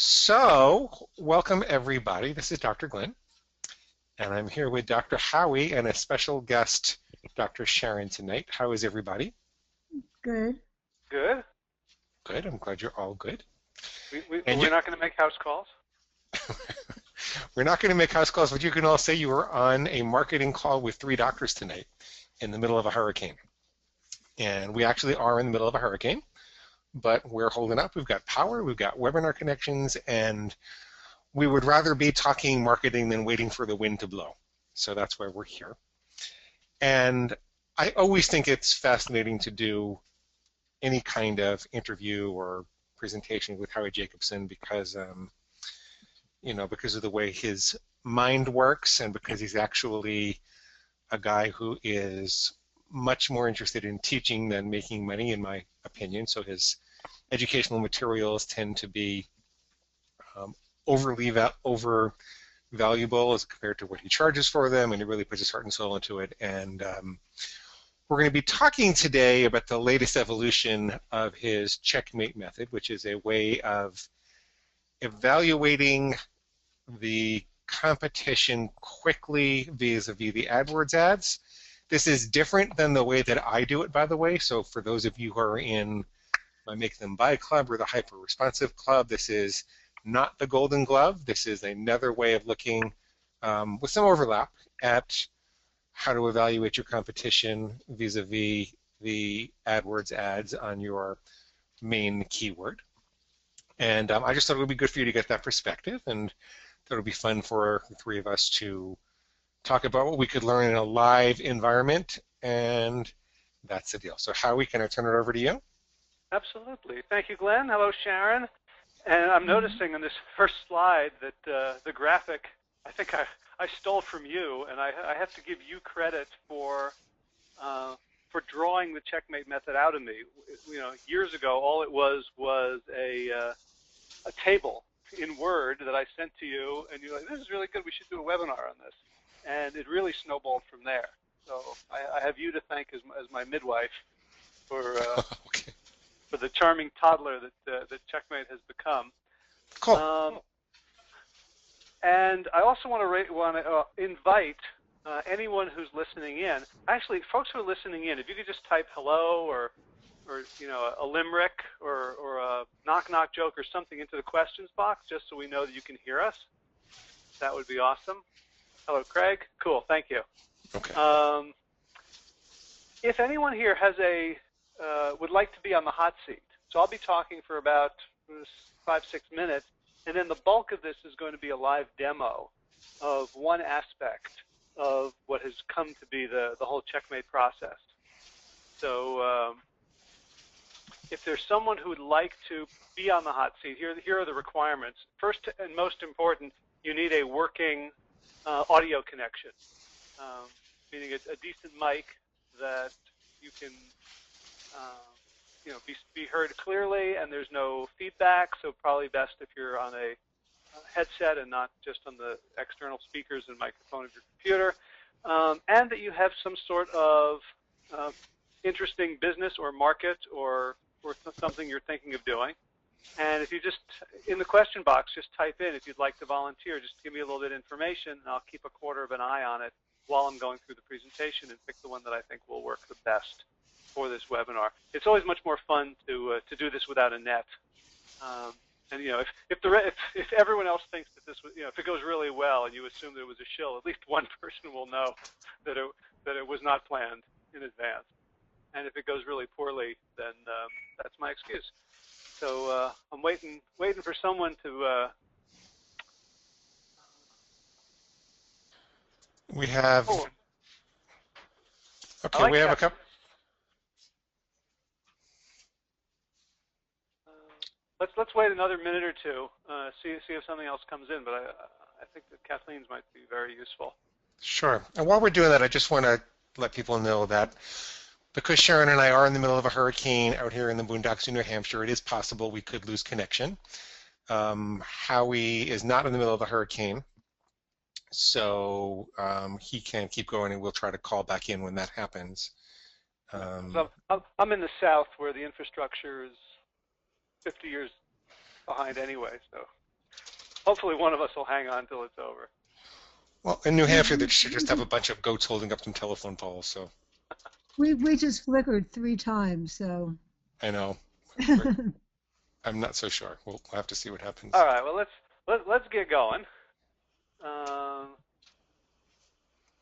So, welcome everybody. This is Dr. Glenn, and I'm here with Dr. Howie and a special guest, Dr. Sharon, tonight. How is everybody? Good. Good. Good. I'm glad you're all good. We're not going to make house calls? We're not going to make house calls, but you can all say you were on a marketing call with 3 doctors tonight in the middle of a hurricane. And we actually are in the middle of a hurricane, but we're holding up. We've got power, we've got webinar connections, and we would rather be talking marketing than waiting for the wind to blow. So that's why we're here. And I always think it's fascinating to do any kind of interview or presentation with Howie Jacobson because, because of the way his mind works and because he's actually a guy who is much more interested in teaching than making money, in my opinion. So his educational materials tend to be over valuable as compared to what he charges for them, and he really puts his heart and soul into it. And we're going to be talking today about the latest evolution of his Checkmate method, which is a way of evaluating the competition quickly vis-a-vis the AdWords ads. This is different than the way that I do it, by the way. So for those of you who are in my Make Them Buy Club or the Hyper Responsive Club, this is not the Golden Glove. This is another way of looking with some overlap at how to evaluate your competition vis-a-vis the AdWords ads on your main keyword. And I just thought it would be good for you to get that perspective, and thought it would be fun for the 3 of us to talk about what we could learn in a live environment, and that's the deal. So Howie, can I turn it over to you? Absolutely. Thank you, Glenn. Hello, Sharon. And I'm noticing on this first slide that the graphic, I think I stole from you, and I have to give you credit for drawing the Checkmate method out of me. Years ago, all it was a table in Word that I sent to you, and you're like, this is really good, we should do a webinar on this. And it really snowballed from there. So I have you to thank as my midwife for okay. for the charming toddler that Checkmate has become. Cool. And I also want to invite anyone who's listening in. Actually, folks who are listening in, if you could just type hello or a limerick or a knock-knock joke or something into the questions box, just so we know that you can hear us, that would be awesome. Hello, Craig. Cool. Thank you. Okay. If anyone here has would like to be on the hot seat, so I'll be talking for about 5-6 minutes, and then the bulk of this is going to be a live demo of one aspect of what has come to be the whole Checkmate process. So if there's someone who would like to be on the hot seat, here are the requirements. First and most important, you need a working audio connection, meaning a decent mic that you can be heard clearly, and there's no feedback, so probably best if you're on a headset and not just on the external speakers and microphone of your computer, and that you have some sort of interesting business or market or something you're thinking of doing. And if you just, in the question box, just type in if you'd like to volunteer, just give me a little bit of information, and I'll keep a quarter of an eye on it while I'm going through the presentation and pick the one that I think will work the best for this webinar. It's always much more fun to do this without a net. And if everyone else thinks that this was, if it goes really well and you assume that it was a shill, at least one person will know that it was not planned in advance. And if it goes really poorly, then that's my excuse. So I'm waiting for someone to. We have. Oh, Okay, we have a couple. Let's wait another minute or two, see if something else comes in. But I think that Kathleen's might be very useful. Sure. And while we're doing that, I just want to let people know that because Sharon and I are in the middle of a hurricane out here in the boondocks of New Hampshire, it is possible we could lose connection. Howie is not in the middle of a hurricane, so he can keep going, and we'll try to call back in when that happens. So I'm in the South, where the infrastructure is 50 years behind anyway, so hopefully one of us will hang on till it's over. Well, in New Hampshire, they should just have a bunch of goats holding up some telephone poles. So We just flickered 3 times, so. I know. I'm not so sure. We'll have to see what happens. All right. Well, let's get going.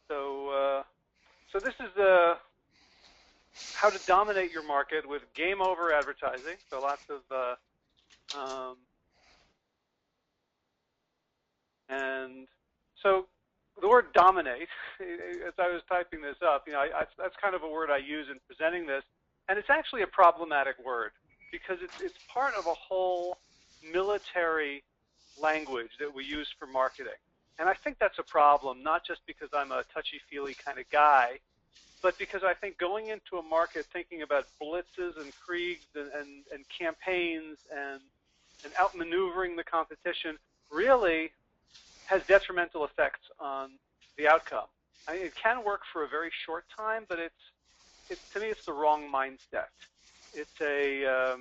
So this is how to dominate your market with game over advertising. So lots of and so the word dominate, as I was typing this up, that's kind of a word I use in presenting this, and it's actually a problematic word because it's part of a whole military language that we use for marketing. And I think that's a problem, not just because I'm a touchy-feely kind of guy, but because I think going into a market thinking about blitzes and kriegs and campaigns and outmaneuvering the competition really has detrimental effects on the outcome. I mean, it can work for a very short time, but to me, it's the wrong mindset. It's a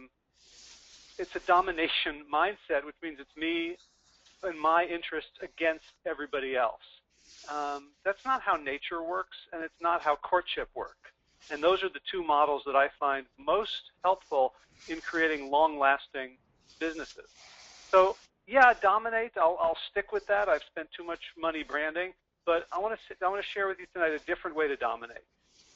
domination mindset, which means it's me and my interests against everybody else. That's not how nature works, and it's not how courtship works. And those are the two models that I find most helpful in creating long-lasting businesses. So, yeah, dominate. I'll stick with that. I've spent too much money branding, but I want to share with you tonight a different way to dominate.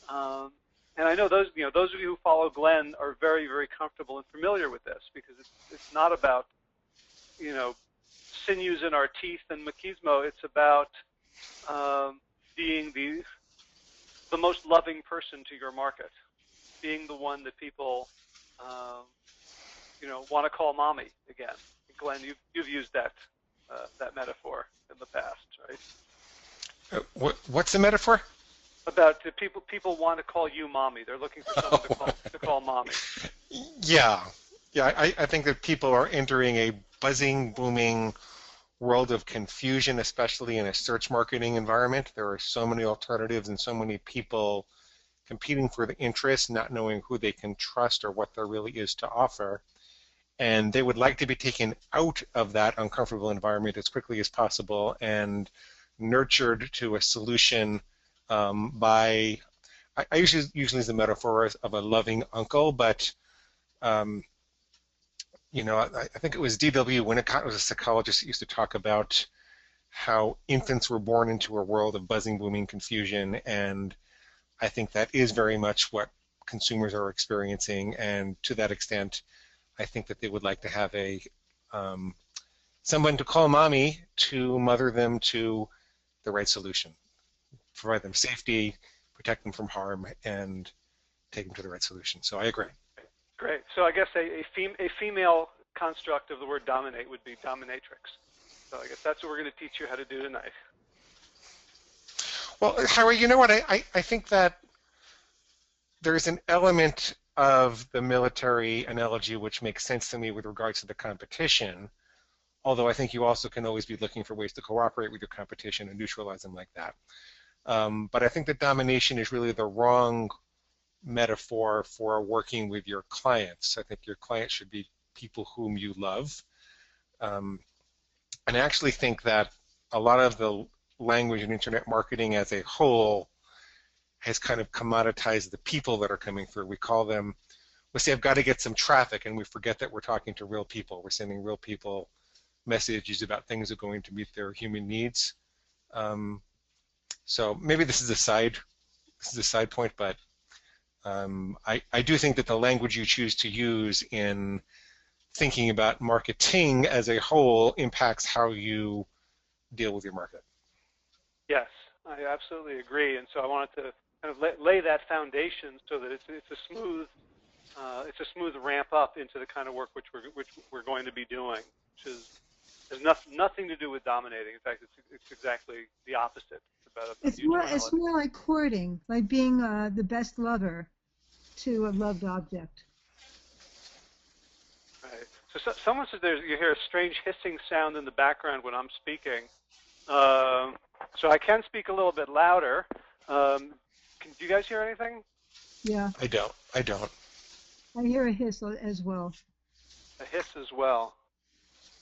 And I know those of you who follow Glenn are very, very comfortable and familiar with this because it's not about sinews in our teeth and machismo. It's about being the most loving person to your market, being the one that people want to call mommy again. Glenn, you've used that metaphor in the past, right? What's the metaphor? About the people want to call you mommy. They're looking for someone to call mommy. Yeah. I think that people are entering a buzzing, booming world of confusion, especially in a search marketing environment. There are so many alternatives and so many people competing for the interest, not knowing who they can trust or what there really is to offer. And they would like to be taken out of that uncomfortable environment as quickly as possible and nurtured to a solution by, I usually use the metaphor of a loving uncle, but I think it was D.W. Winnicott was a psychologist that used to talk about how infants were born into a world of buzzing, booming confusion, and I think that is very much what consumers are experiencing, and to that extent, I think that they would like to have someone to call mommy to mother them to the right solution, provide them safety, protect them from harm, and take them to the right solution. So I agree. Great. So I guess a female construct of the word dominate would be dominatrix. So I guess that's what we're going to teach you how to do tonight. Well, Howard, you know what? I think that there's an element of the military analogy which makes sense to me with regards to the competition, although I think you also can always be looking for ways to cooperate with your competition and neutralize them like that. But I think that domination is really the wrong metaphor for working with your clients. I think your clients should be people whom you love. And I actually think that a lot of the language in internet marketing as a whole has kind of commoditized the people that are coming through. We call them, we say, I've got to get some traffic, and we forget that we're talking to real people. We're sending real people messages about things that are going to meet their human needs. So maybe this is a side point, but I do think that the language you choose to use in thinking about marketing as a whole impacts how you deal with your market. Yes, I absolutely agree, and so I wanted to kind of lay that foundation so that it's a smooth ramp up into the kind of work which we're going to be doing, which has nothing to do with dominating. In fact, it's exactly the opposite. It's more like courting, like being the best lover to a loved object. Right. So someone says you hear a strange hissing sound in the background when I'm speaking. So I can speak a little bit louder. Do you guys hear anything? Yeah. I don't. I hear a hiss as well. A hiss as well.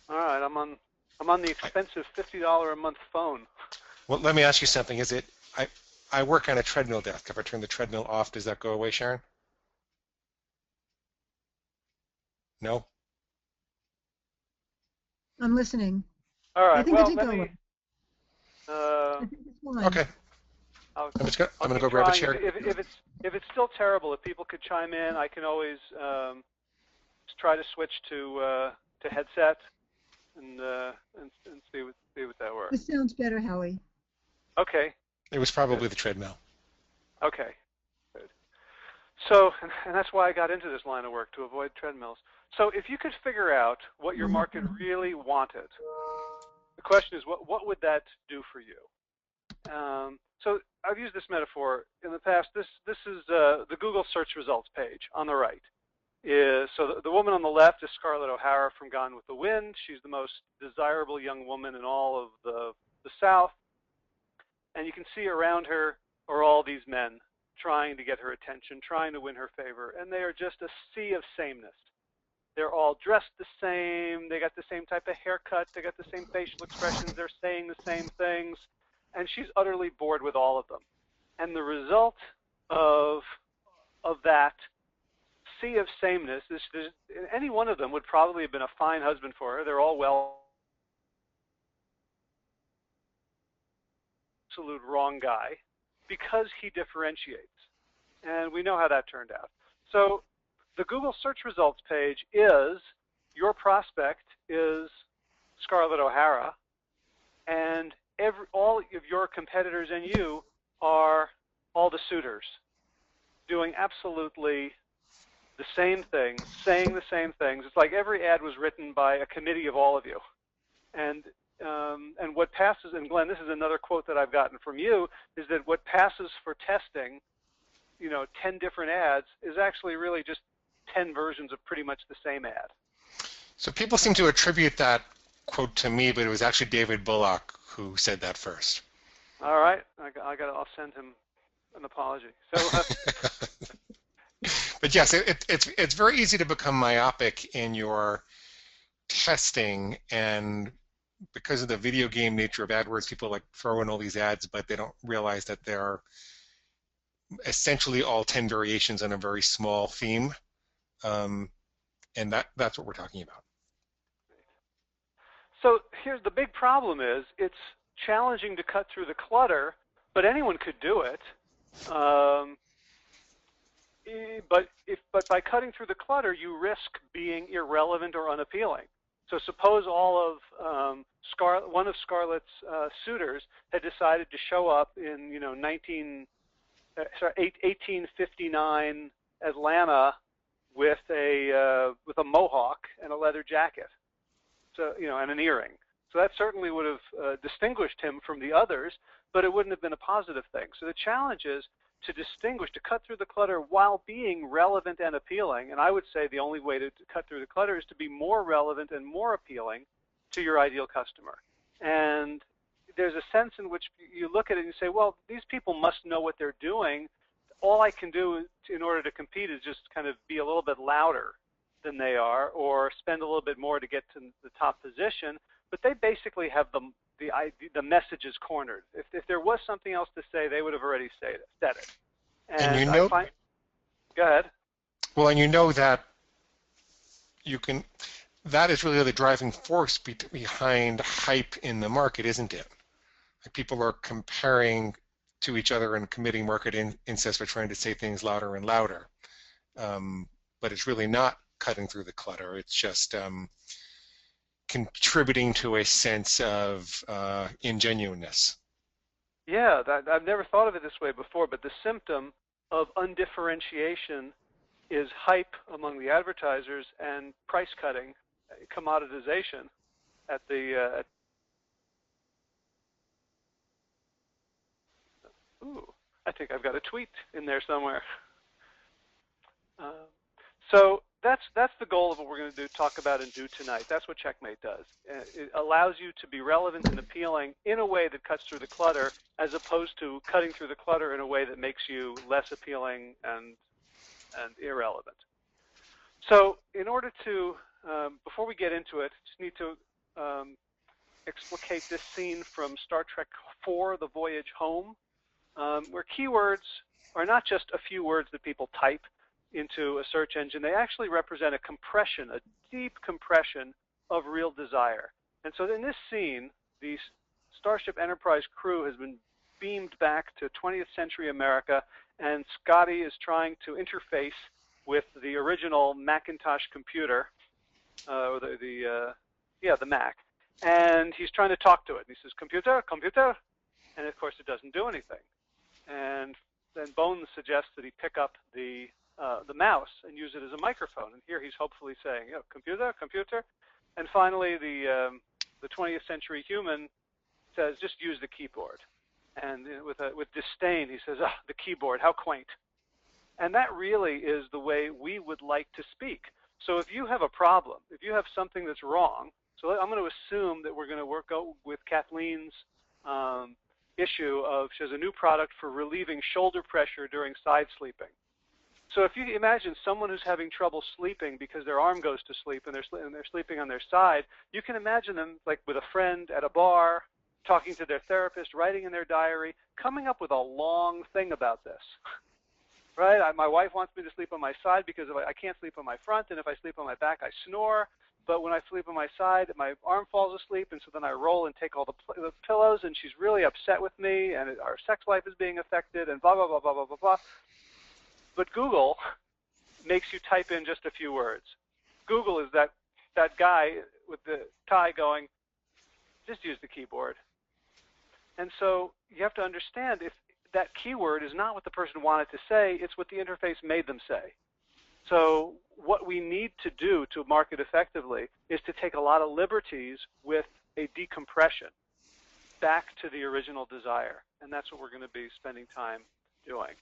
All right, I'm on I'm on the expensive $50 a month phone. Well, let me ask you something. Is it, I work on a treadmill desk. If I turn the treadmill off, does that go away, Sharon? No? I'm listening. All I right. think Well, it did let go me. away. I think it's fine. Okay. I'll I'm gonna keep go grab a trying. chair. If it's still terrible, if people could chime in, I can always try to switch to headset and see what that works. This sounds better, Howie. Okay. It was probably the treadmill. Okay. Good. So, and that's why I got into this line of work, to avoid treadmills. So if you could figure out what your market really wanted, the question is, what would that do for you? So I've used this metaphor in the past. This is the Google search results page on the right. So the woman on the left is Scarlett O'Hara from Gone with the Wind. She's the most desirable young woman in all of the South. And you can see around her are all these men trying to get her attention, trying to win her favor. And they are just a sea of sameness. They're all dressed the same. They got the same type of haircut. They got the same facial expressions. They're saying the same things. And she's utterly bored with all of them. And the result of that sea of sameness is any one of them would probably have been a fine husband for her. They're all well. Absolute wrong guy because he differentiates. And we know how that turned out. So the Google search results page is your prospect is Scarlett O'Hara, and all of your competitors and you are all the suitors doing absolutely the same things, saying the same things. It's like every ad was written by a committee of all of you. And what passes, and Glenn, this is another quote that I've gotten from you, is that what passes for testing, 10 different ads, is actually really just 10 versions of pretty much the same ad. So people seem to attribute that quote to me, but it was actually David Bullock who said that first. All right, I'll send him an apology. So, but yes, it's very easy to become myopic in your testing, and because of the video game nature of AdWords, people like throw in all these ads, but they don't realize that they're essentially all 10 variations on a very small theme, and that's what we're talking about. So here's the big problem is it's challenging to cut through the clutter, but anyone could do it. But by cutting through the clutter, you risk being irrelevant or unappealing. So suppose all of one of Scarlett's suitors had decided to show up in 1859 Atlanta with a mohawk and a leather jacket, so and an earring. So that certainly would have distinguished him from the others, but it wouldn't have been a positive thing. So the challenge is to distinguish, to cut through the clutter while being relevant and appealing. And I would say the only way to cut through the clutter is to be more relevant and more appealing to your ideal customer. And there's a sense in which you look at it and you say, well, these people must know what they're doing. All I can do in order to compete is just kind of be a little bit louder than they are, or spend a little bit more to get to the top position. But they basically have the message is cornered. If there was something else to say, they would have already said it. And go ahead. Well, and that that is really the driving force behind hype in the market, isn't it? Like people are comparing to each other and committing market incest by trying to say things louder and louder. But it's really not cutting through the clutter. It's just contributing to a sense of ingenuineness. Yeah, I've never thought of it this way before, but the symptom of undifferentiation is hype among the advertisers and price cutting, commoditization at the ooh, I think I've got a tweet in there somewhere. So that's the goal of what we're going to talk about and do tonight. That's what Checkmate does. It allows you to be relevant and appealing in a way that cuts through the clutter, as opposed to cutting through the clutter in a way that makes you less appealing and irrelevant. So in order to, before we get into it, just need to explicate this scene from Star Trek IV, The Voyage Home, where keywords are not just a few words that people type into a search engine. They actually represent a compression, a deep compression of real desire. And so in this scene, the Starship Enterprise crew has been beamed back to 20th century America, and Scotty is trying to interface with the original Macintosh computer, or the Mac, and he's trying to talk to it. And he says, "Computer, computer," and of course it doesn't do anything. And then Bones suggests that he pick up the mouse and use it as a microphone. And here he's hopefully saying, "Computer, computer," and finally the 20th century human says, "Just use the keyboard." And with disdain, he says, "Ah, the keyboard, how quaint." And that really is the way we would like to speak. So if you have a problem, if you have something that's wrong, so I'm going to assume that we're going to go with Kathleen's issue of she has a new product for relieving shoulder pressure during side sleeping. So if you imagine someone who's having trouble sleeping because their arm goes to sleep and they're sleeping on their side, you can imagine them like with a friend at a bar, talking to their therapist, writing in their diary, coming up with a long thing about this. Right? My wife wants me to sleep on my side because I can't sleep on my front, and if I sleep on my back, I snore. But when I sleep on my side, my arm falls asleep, and so then I roll and take all the pillows, and she's really upset with me, and our sex life is being affected, and blah, blah, blah, blah, blah, blah, blah. But Google makes you type in just a few words. Google is that guy with the tie going, "Just use the keyboard." And so you have to understand, if that keyword is not what the person wanted to say, it's what the interface made them say. So what we need to do to market effectively is to take a lot of liberties with a decompression back to the original desire. And that's what we're going to be spending time doing.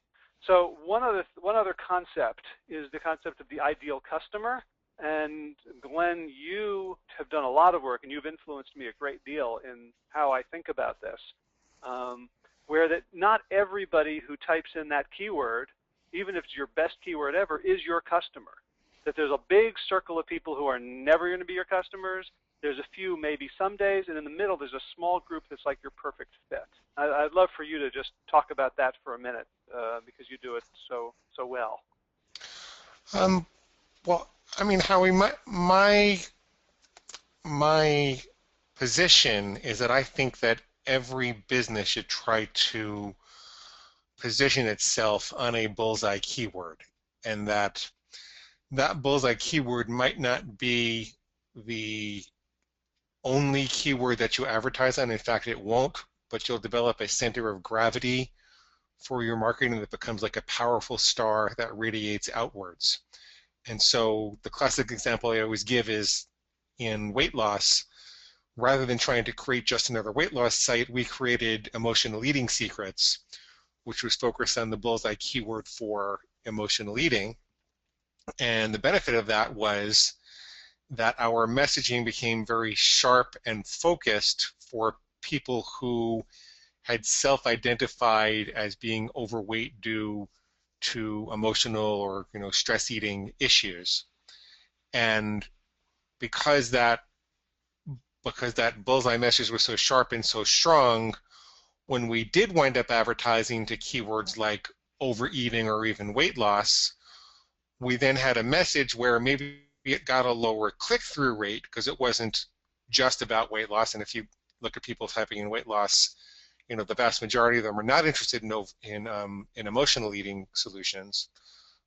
So one other concept is the concept of the ideal customer. And Glenn, you have done a lot of work, and you've influenced me a great deal in how I think about this. Where that not everybody who types in that keyword, even if it's your best keyword ever, is your customer. That there's a big circle of people who are never going to be your customers. There's a few maybe some days, and in the middle there's a small group that's like your perfect fit. I'd love for you to just talk about that for a minute because you do it so well. Well, I mean, Howie, my position is that I think that every business should try to position itself on a bullseye keyword, and that bullseye keyword might not be the only keyword that you advertise on. In fact, it won't, but you'll develop a center of gravity for your marketing that becomes like a powerful star that radiates outwards. And so the classic example I always give is in weight loss. Rather than trying to create just another weight loss site, we created Emotional Eating Secrets, which was focused on the bullseye keyword for emotional eating. And the benefit of that was that our messaging became very sharp and focused for people who had self-identified as being overweight due to emotional or stress eating issues. And because that bullseye message was so sharp and so strong, when we did wind up advertising to keywords like overeating or even weight loss, we then had a message where maybe it got a lower click-through rate because it wasn't just about weight loss. And if you look at people typing in weight loss, the vast majority of them are not interested in emotional eating solutions.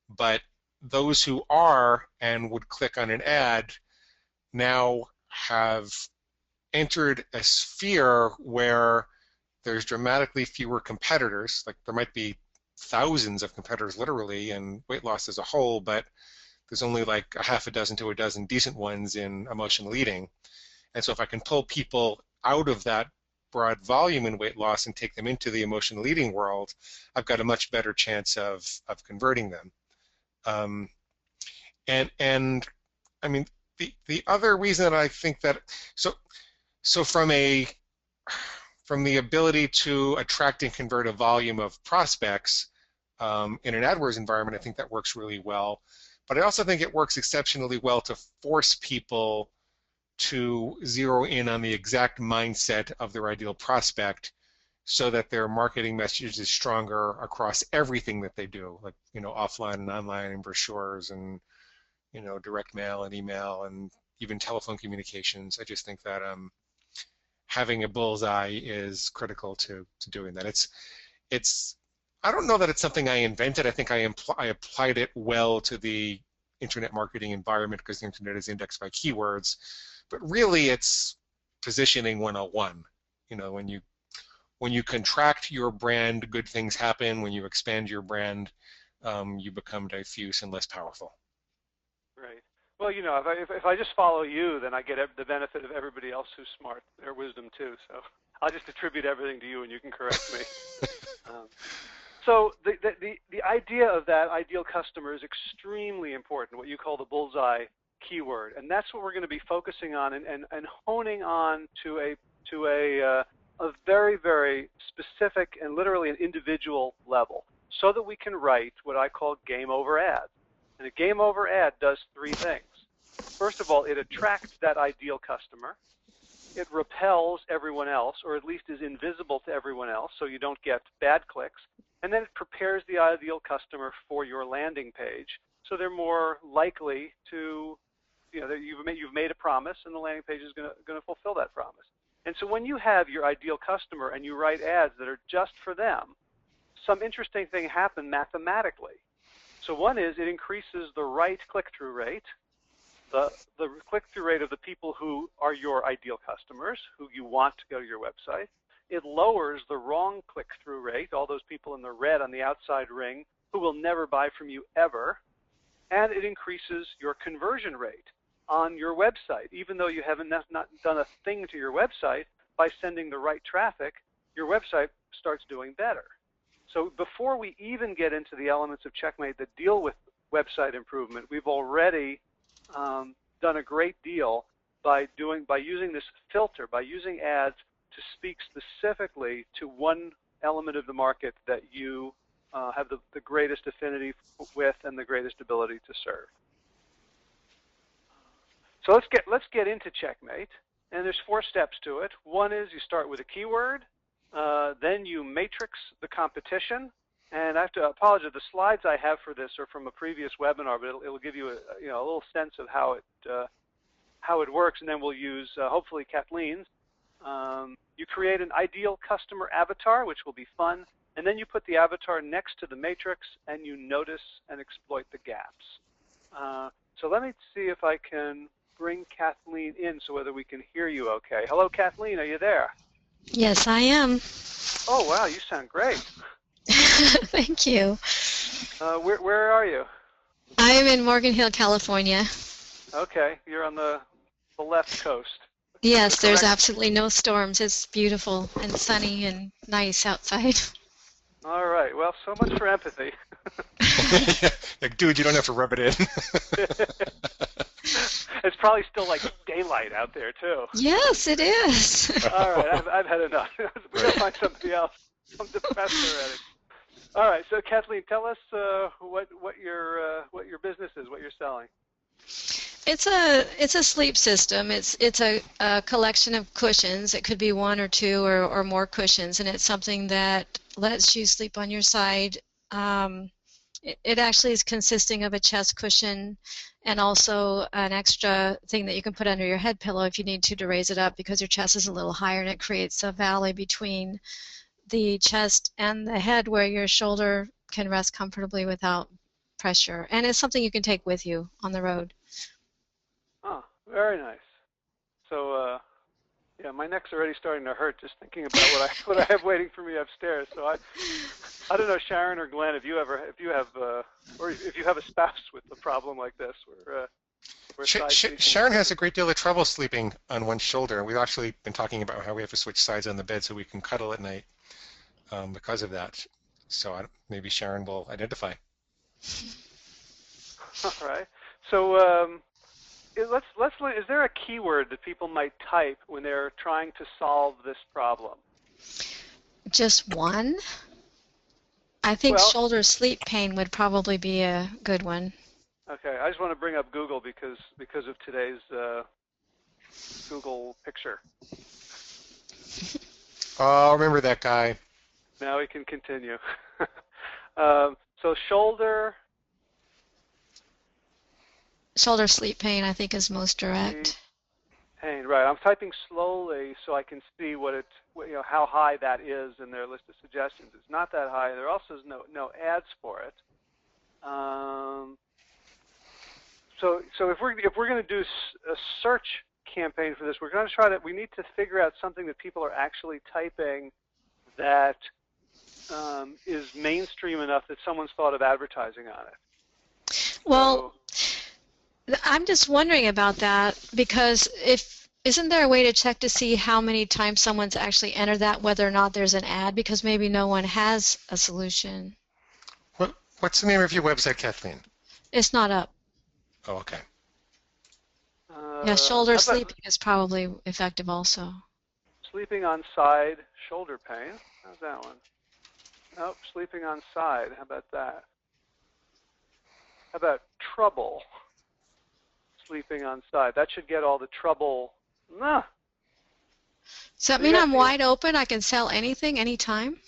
But those who are and would click on an ad now have entered a sphere where there's dramatically fewer competitors. Like there might be thousands of competitors literally in weight loss as a whole, but there's only like a half a dozen to a dozen decent ones in emotional eating. And so if I can pull people out of that broad volume in weight loss and take them into the emotional eating world, I've got a much better chance of converting them. And I mean, the other reason that I think that so from the ability to attract and convert a volume of prospects in an AdWords environment, I think that works really well. But I also think it works exceptionally well to force people to zero in on the exact mindset of their ideal prospect so that their marketing message is stronger across everything that they do, like, offline and online and brochures and, direct mail and email and even telephone communications. I just think that having a bullseye is critical to doing that. It's I don't know that it's something I invented. I think I applied it well to the internet marketing environment because the internet is indexed by keywords, but really it's positioning 101. When you contract your brand, good things happen. When you expand your brand, you become diffuse and less powerful. Right. Well, if I just follow you, then I get the benefit of everybody else who's smart, their wisdom too. So I'll just attribute everything to you, and you can correct me. So the idea of that ideal customer is extremely important, what you call the bullseye keyword, and that's what we're going to be focusing on and honing on to a very, very specific and literally an individual level, so that we can write what I call game over ads. And a game over ad does three things. First of all, it attracts that ideal customer. It repels everyone else, or at least is invisible to everyone else, so you don't get bad clicks. And then it prepares the ideal customer for your landing page, so they're more likely to, that you've made a promise, and the landing page is going to fulfill that promise. And so when you have your ideal customer and you write ads that are just for them, some interesting thing happen mathematically. So one is it increases the right click-through rate, the click-through rate of the people who are your ideal customers, who you want to go to your website. It lowers the wrong click-through rate, all those people in the red on the outside ring who will never buy from you ever. And it increases your conversion rate on your website. Even though you haven't not done a thing to your website, by sending the right traffic, your website starts doing better. So before we even get into the elements of Checkmate that deal with website improvement, we've already done a great deal by using this filter, by using ads to speak specifically to one element of the market that you have the greatest affinity with and the greatest ability to serve. So let's get into Checkmate, and there's 4 steps to it. One is you start with a keyword, then you matrix the competition, and I have to apologize. The slides I have for this are from a previous webinar, but it'll give you a little sense of how it works, and then we'll use hopefully Kathleen's. You create an ideal customer avatar, which will be fun, and then you put the avatar next to the matrix, and you notice and exploit the gaps. So let me see if I can bring Kathleen in so whether we can hear you okay. Hello, Kathleen, are you there? Yes, I am. Oh, wow, you sound great. Thank you. Where are you? I am in Morgan Hill, California. Okay, you're on the left coast. Yes, there's absolutely no storms. It's beautiful and sunny and nice outside. All right, well, so much for empathy. Like, dude, you don't have to rub it in. It's probably still like daylight out there, too. Yes, it is. All right, I've had enough. We're going to find somebody else. I'm depressed already. All right, so Kathleen, tell us what your business is, what you're selling. It's a sleep system. It's a collection of cushions. It could be 1 or 2 or more cushions, and it's something that lets you sleep on your side. It actually is consisting of a chest cushion and also an extra thing that you can put under your head pillow if you need to raise it up because your chest is a little higher, and it creates a valley between the chest and the head where your shoulder can rest comfortably without pressure. And it's something you can take with you on the road. Oh, very nice. So, yeah, my neck's already starting to hurt just thinking about what I have waiting for me upstairs. So I don't know, Sharon or Glenn, if you have a spouse with a problem like this, Sharon has a great deal of trouble sleeping on one shoulder. We've actually been talking about how we have to switch sides on the bed so we can cuddle at night because of that. So maybe Sharon will identify. All right. So is there a keyword that people might type when they're trying to solve this problem? Just one? I think shoulder sleep pain would probably be a good one. Okay, I just want to bring up Google because of today's Google picture. Oh, remember that guy. Now we can continue. So shoulder. Shoulder sleep pain, I think, is most direct. Pain, right. I'm typing slowly so I can see how high that is in their list of suggestions. It's not that high. There also is no ads for it. So if we're going to do a search campaign for this, we're going to we need to figure out something that people are actually typing that is mainstream enough that someone's thought of advertising on it. Well, I'm just wondering about that, because isn't there a way to check to see how many times someone's actually entered that, whether or not there's an ad, because maybe no one has a solution? What's the name of your website, Kathleen? It's not up. Oh, okay. Yeah, shoulder sleeping is probably effective also. Sleeping on side, shoulder pain. How's that one? Nope, sleeping on side. How about that? How about trouble? Sleeping on side. That should get all the trouble. Nah. Does that mean I'm wide open? I can sell anything, anytime?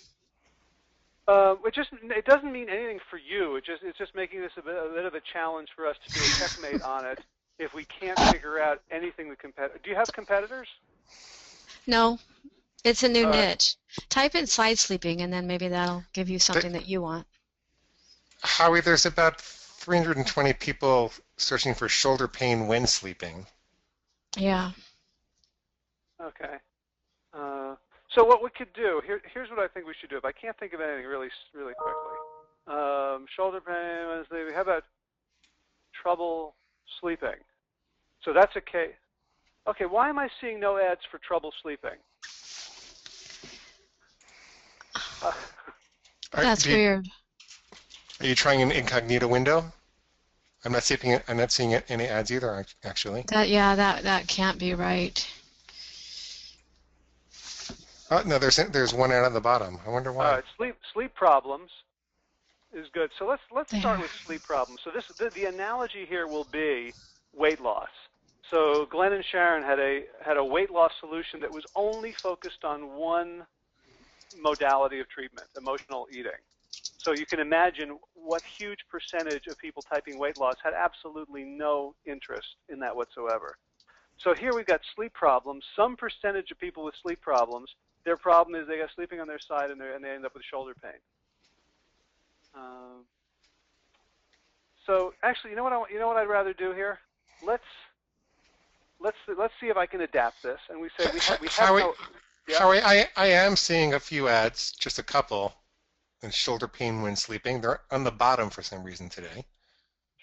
It doesn't mean anything for you. It's just making this a bit of a challenge for us to do a checkmate on it if we can't figure out anything the competitor. Do you have competitors? No. It's a new niche. Type in side sleeping, and then maybe that'll give you something that you want. Howie, there's about 320 people searching for shoulder pain when sleeping. Yeah. Okay. So what we could do, here's what I think we should do. If I can't think of anything really quickly. Shoulder pain when sleeping. How about trouble sleeping? So that's a case. Okay, why am I seeing no ads for trouble sleeping? That's weird. Are you trying an incognito window? I'm not seeing any ads either, actually. That can't be right. Oh no, there's one ad on the bottom. I wonder why. Sleep problems is good. So let's start with sleep problems. So the analogy here will be weight loss. So Glenn and Sharon had a weight loss solution that was only focused on one modality of treatment, emotional eating. So you can imagine what huge percentage of people typing weight loss had absolutely no interest in that whatsoever. So here we've got sleep problems. Some percentage of people with sleep problems, their problem is they got sleeping on their side and they end up with shoulder pain. So actually, you know what I'd rather do here? Let's see if I can adapt this. And we say we have no. Yeah? Howie, I am seeing a few ads, just a couple, and shoulder pain when sleeping. They're on the bottom for some reason today.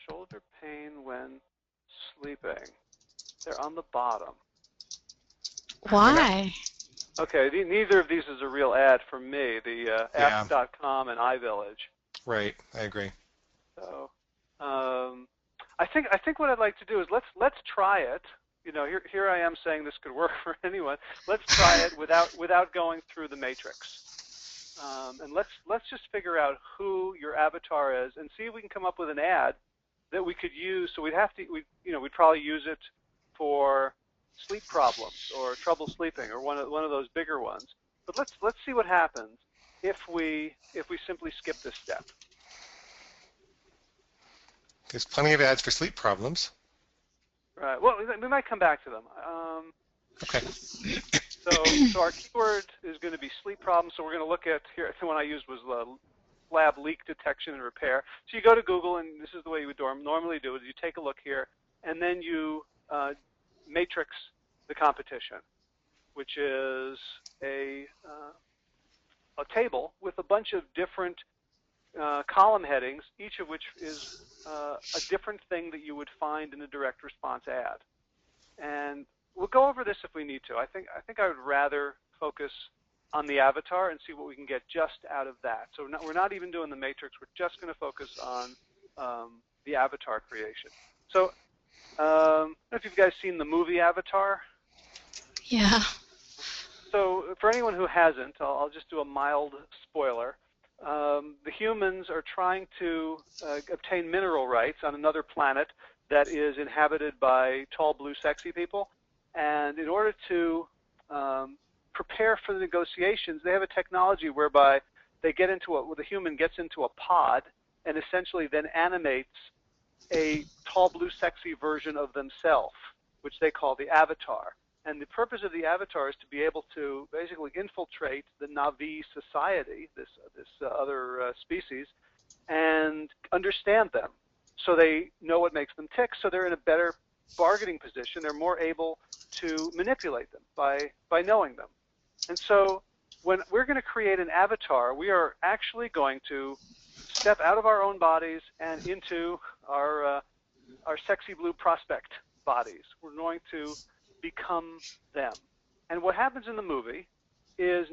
Shoulder pain when sleeping. They're on the bottom. Why? Okay, neither of these is a real ad for me. The Ask.com and iVillage. Right, I agree. So, I think what I'd like to do is let's try it. You know, here I am saying this could work for anyone. Let's try it without going through the matrix, and let's just figure out who your avatar is and see if we can come up with an ad that we could use. So we'd probably use it for sleep problems or trouble sleeping or one of those bigger ones. But let's see what happens if we simply skip this step. There's plenty of ads for sleep problems. Right. Well, we might come back to them. Okay. So our keyword is going to be sleep problems. So we're going to look at here. The one I used was lab leak detection and repair. So you go to Google, and this is the way you would normally do it. You take a look here, and then you matrix the competition, which is a table with a bunch of different column headings, each of which is a different thing that you would find in a direct response ad. And we'll go over this if we need to. I think I would rather focus on the avatar and see what we can get just out of that. So we're not even doing the matrix. We're just going to focus on the avatar creation. So I don't know if you've guys seen the movie Avatar. Yeah. So for anyone who hasn't, I'll just do a mild spoiler. The humans are trying to obtain mineral rights on another planet that is inhabited by tall, blue, sexy people. And in order to prepare for the negotiations, they have a technology whereby the human gets into a pod and essentially then animates a tall, blue, sexy version of themselves, which they call the avatar. And the purpose of the avatar is to be able to basically infiltrate the Na'vi society, this other species, and understand them. So they know what makes them tick, so they're in a better bargaining position. They're more able to manipulate them by knowing them. And so when we're going to create an avatar, we are actually going to step out of our own bodies and into our sexy blue prospect bodies. We're going to become them. And what happens in the movie is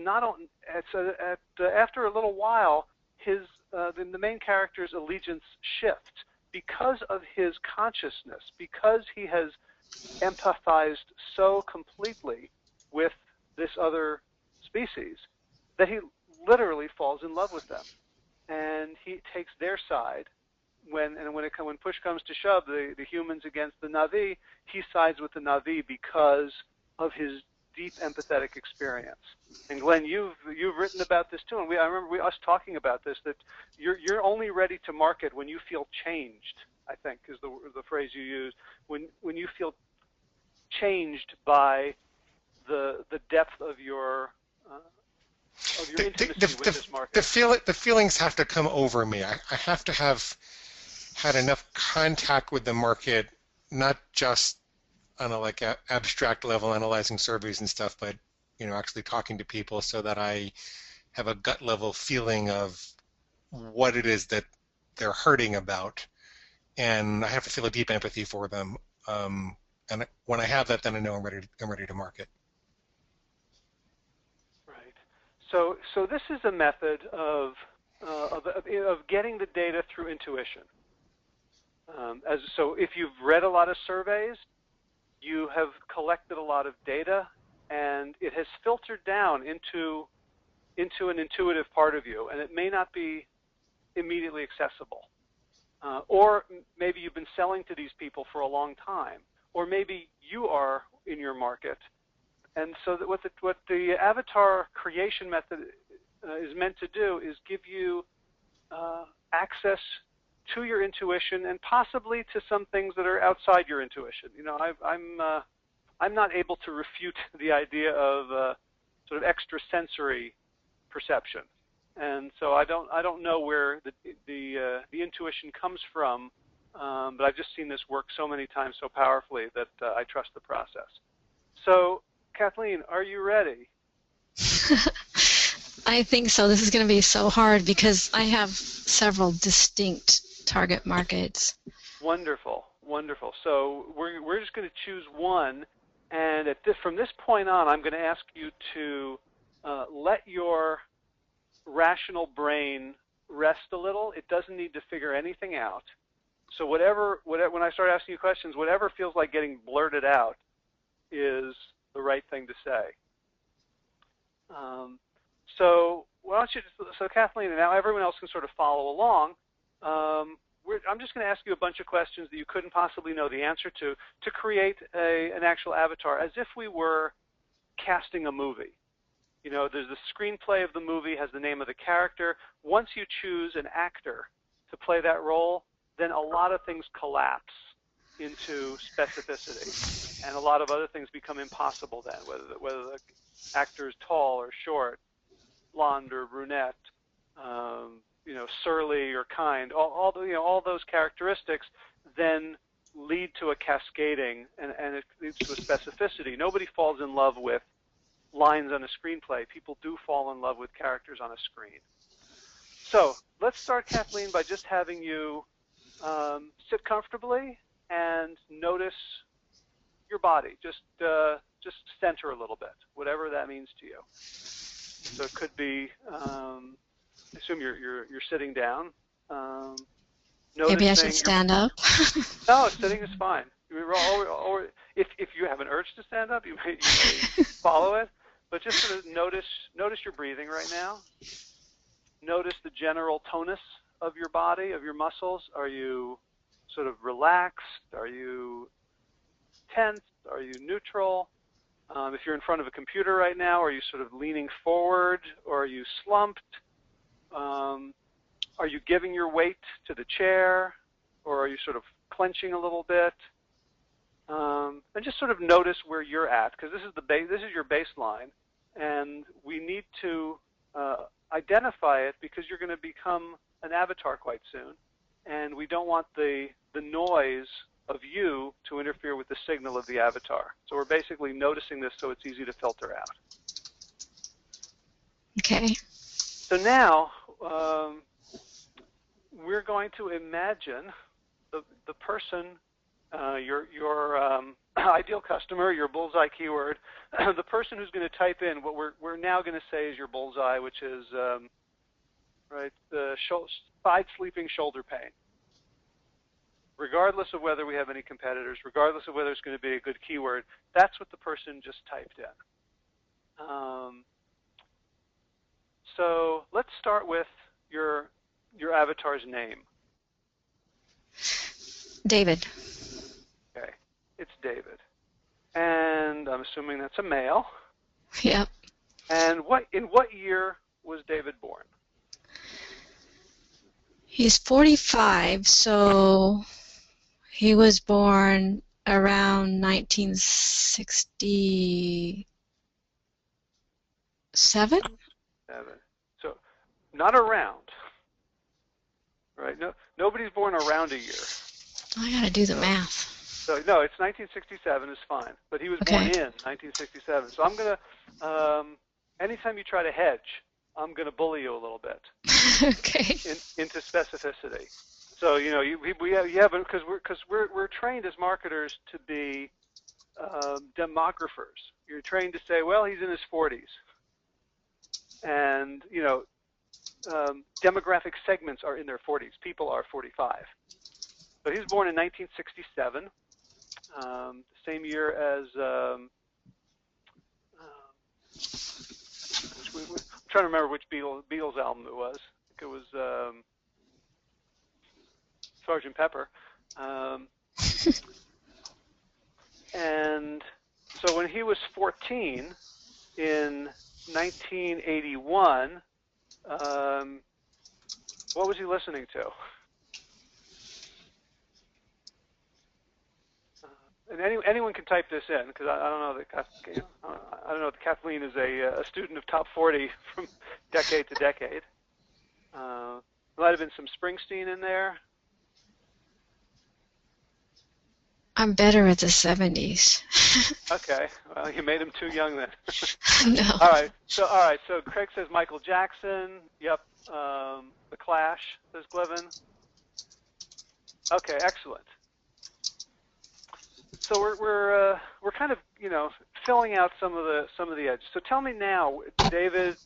after a little while, the main character's allegiance shifts because of his consciousness, because he has empathized so completely with this other species that he literally falls in love with them, and he takes their side. When push comes to shove, the humans against the Na'vi, he sides with the Na'vi because of his deep empathetic experience. And Glenn, you've written about this too, and I remember us talking about this, that you're only ready to market when you feel changed, I think is the phrase you use, when you feel changed by the depth of your intimacy with this market. The feelings have to come over me. I have to have had enough contact with the market, not just on a abstract level, analyzing surveys and stuff, but actually talking to people, so that I have a gut level feeling of what it is that they're hurting about, and I have to feel a deep empathy for them. And when I have that, then I know I'm ready to market. Right. So this is a method of getting the data through intuition. So if you've read a lot of surveys, you have collected a lot of data, and it has filtered down into an intuitive part of you, and it may not be immediately accessible. Or maybe you've been selling to these people for a long time, or maybe you are in your market. And so that what the avatar creation method is meant to do is give you access to your intuition, and possibly to some things that are outside your intuition. I'm not able to refute the idea of sort of extrasensory perception, and so I don't know where the intuition comes from, but I've just seen this work so many times so powerfully that I trust the process. So, Kathleen, are you ready? I think so. This is going to be so hard because I have several distinct target markets. Wonderful, wonderful. So we're just going to choose one, and from this point on, I'm going to ask you to let your rational brain rest a little. It doesn't need to figure anything out. So when I start asking you questions, whatever feels like getting blurted out is the right thing to say. So Kathleen, and now everyone else can sort of follow along. I'm just going to ask you a bunch of questions that you couldn't possibly know the answer to create an actual avatar, as if we were casting a movie. There's the screenplay of the movie, has the name of the character. Once you choose an actor to play that role, then a lot of things collapse into specificity, and a lot of other things become impossible then, whether the actor is tall or short, blonde or brunette, surly or kind. All those characteristics then lead to a cascading, and it leads to a specificity. Nobody falls in love with lines on a screenplay. People do fall in love with characters on a screen. So let's start, Kathleen, by just having you sit comfortably and notice your body. Just center a little bit, whatever that means to you. So it could be, assume you're sitting down. Maybe I should stand up. No, sitting is fine. Or if you have an urge to stand up, you may follow it. But just sort of notice your breathing right now. Notice the general tonus of your body, of your muscles. Are you sort of relaxed? Are you tense? Are you neutral? If you're in front of a computer right now, are you sort of leaning forward, or are you slumped? Are you giving your weight to the chair, or are you sort of clenching a little bit? And just sort of notice where you're at, because this is your baseline, and we need to identify it because you're going to become an avatar quite soon, and we don't want the noise of you to interfere with the signal of the avatar. So we're basically noticing this so it's easy to filter out. Okay. So now we're going to imagine the person, your ideal customer, your bullseye keyword, the person who's going to type in what we're now going to say is your bullseye, which is the side sleeping shoulder pain. Regardless of whether we have any competitors, regardless of whether it's going to be a good keyword, that's what the person just typed in. So let's start with your avatar's name. David. Okay, it's David. And I'm assuming that's a male. Yep. And in what year was David born? He's 45, so he was born around 1967? So not around. Right? No, nobody's born around a year. I gotta do the math. So no, it's 1967 is fine. But he was born in 1967. So I'm gonna anytime you try to hedge, I'm gonna bully you a little bit. Okay. Into specificity. So because we're trained as marketers to be demographers. You're trained to say, well, he's in his 40s, and demographic segments are in their 40s. People are 45. So he was born in 1967, the same year as. I'm trying to remember which Beatles album it was. I think it was Sgt. Pepper. And so when he was 14 in 1981, what was he listening to? And anyone can type this in, because I don't know that Kathleen is a student of top 40 from decade to decade. There might have been some Springsteen in there. I'm better at the 70s. Okay, well, you made him too young then. No. All right. So Craig says Michael Jackson. Yep. The Clash, says Glevin. Okay, excellent. So we're kind of filling out some of the edges. So tell me now, David,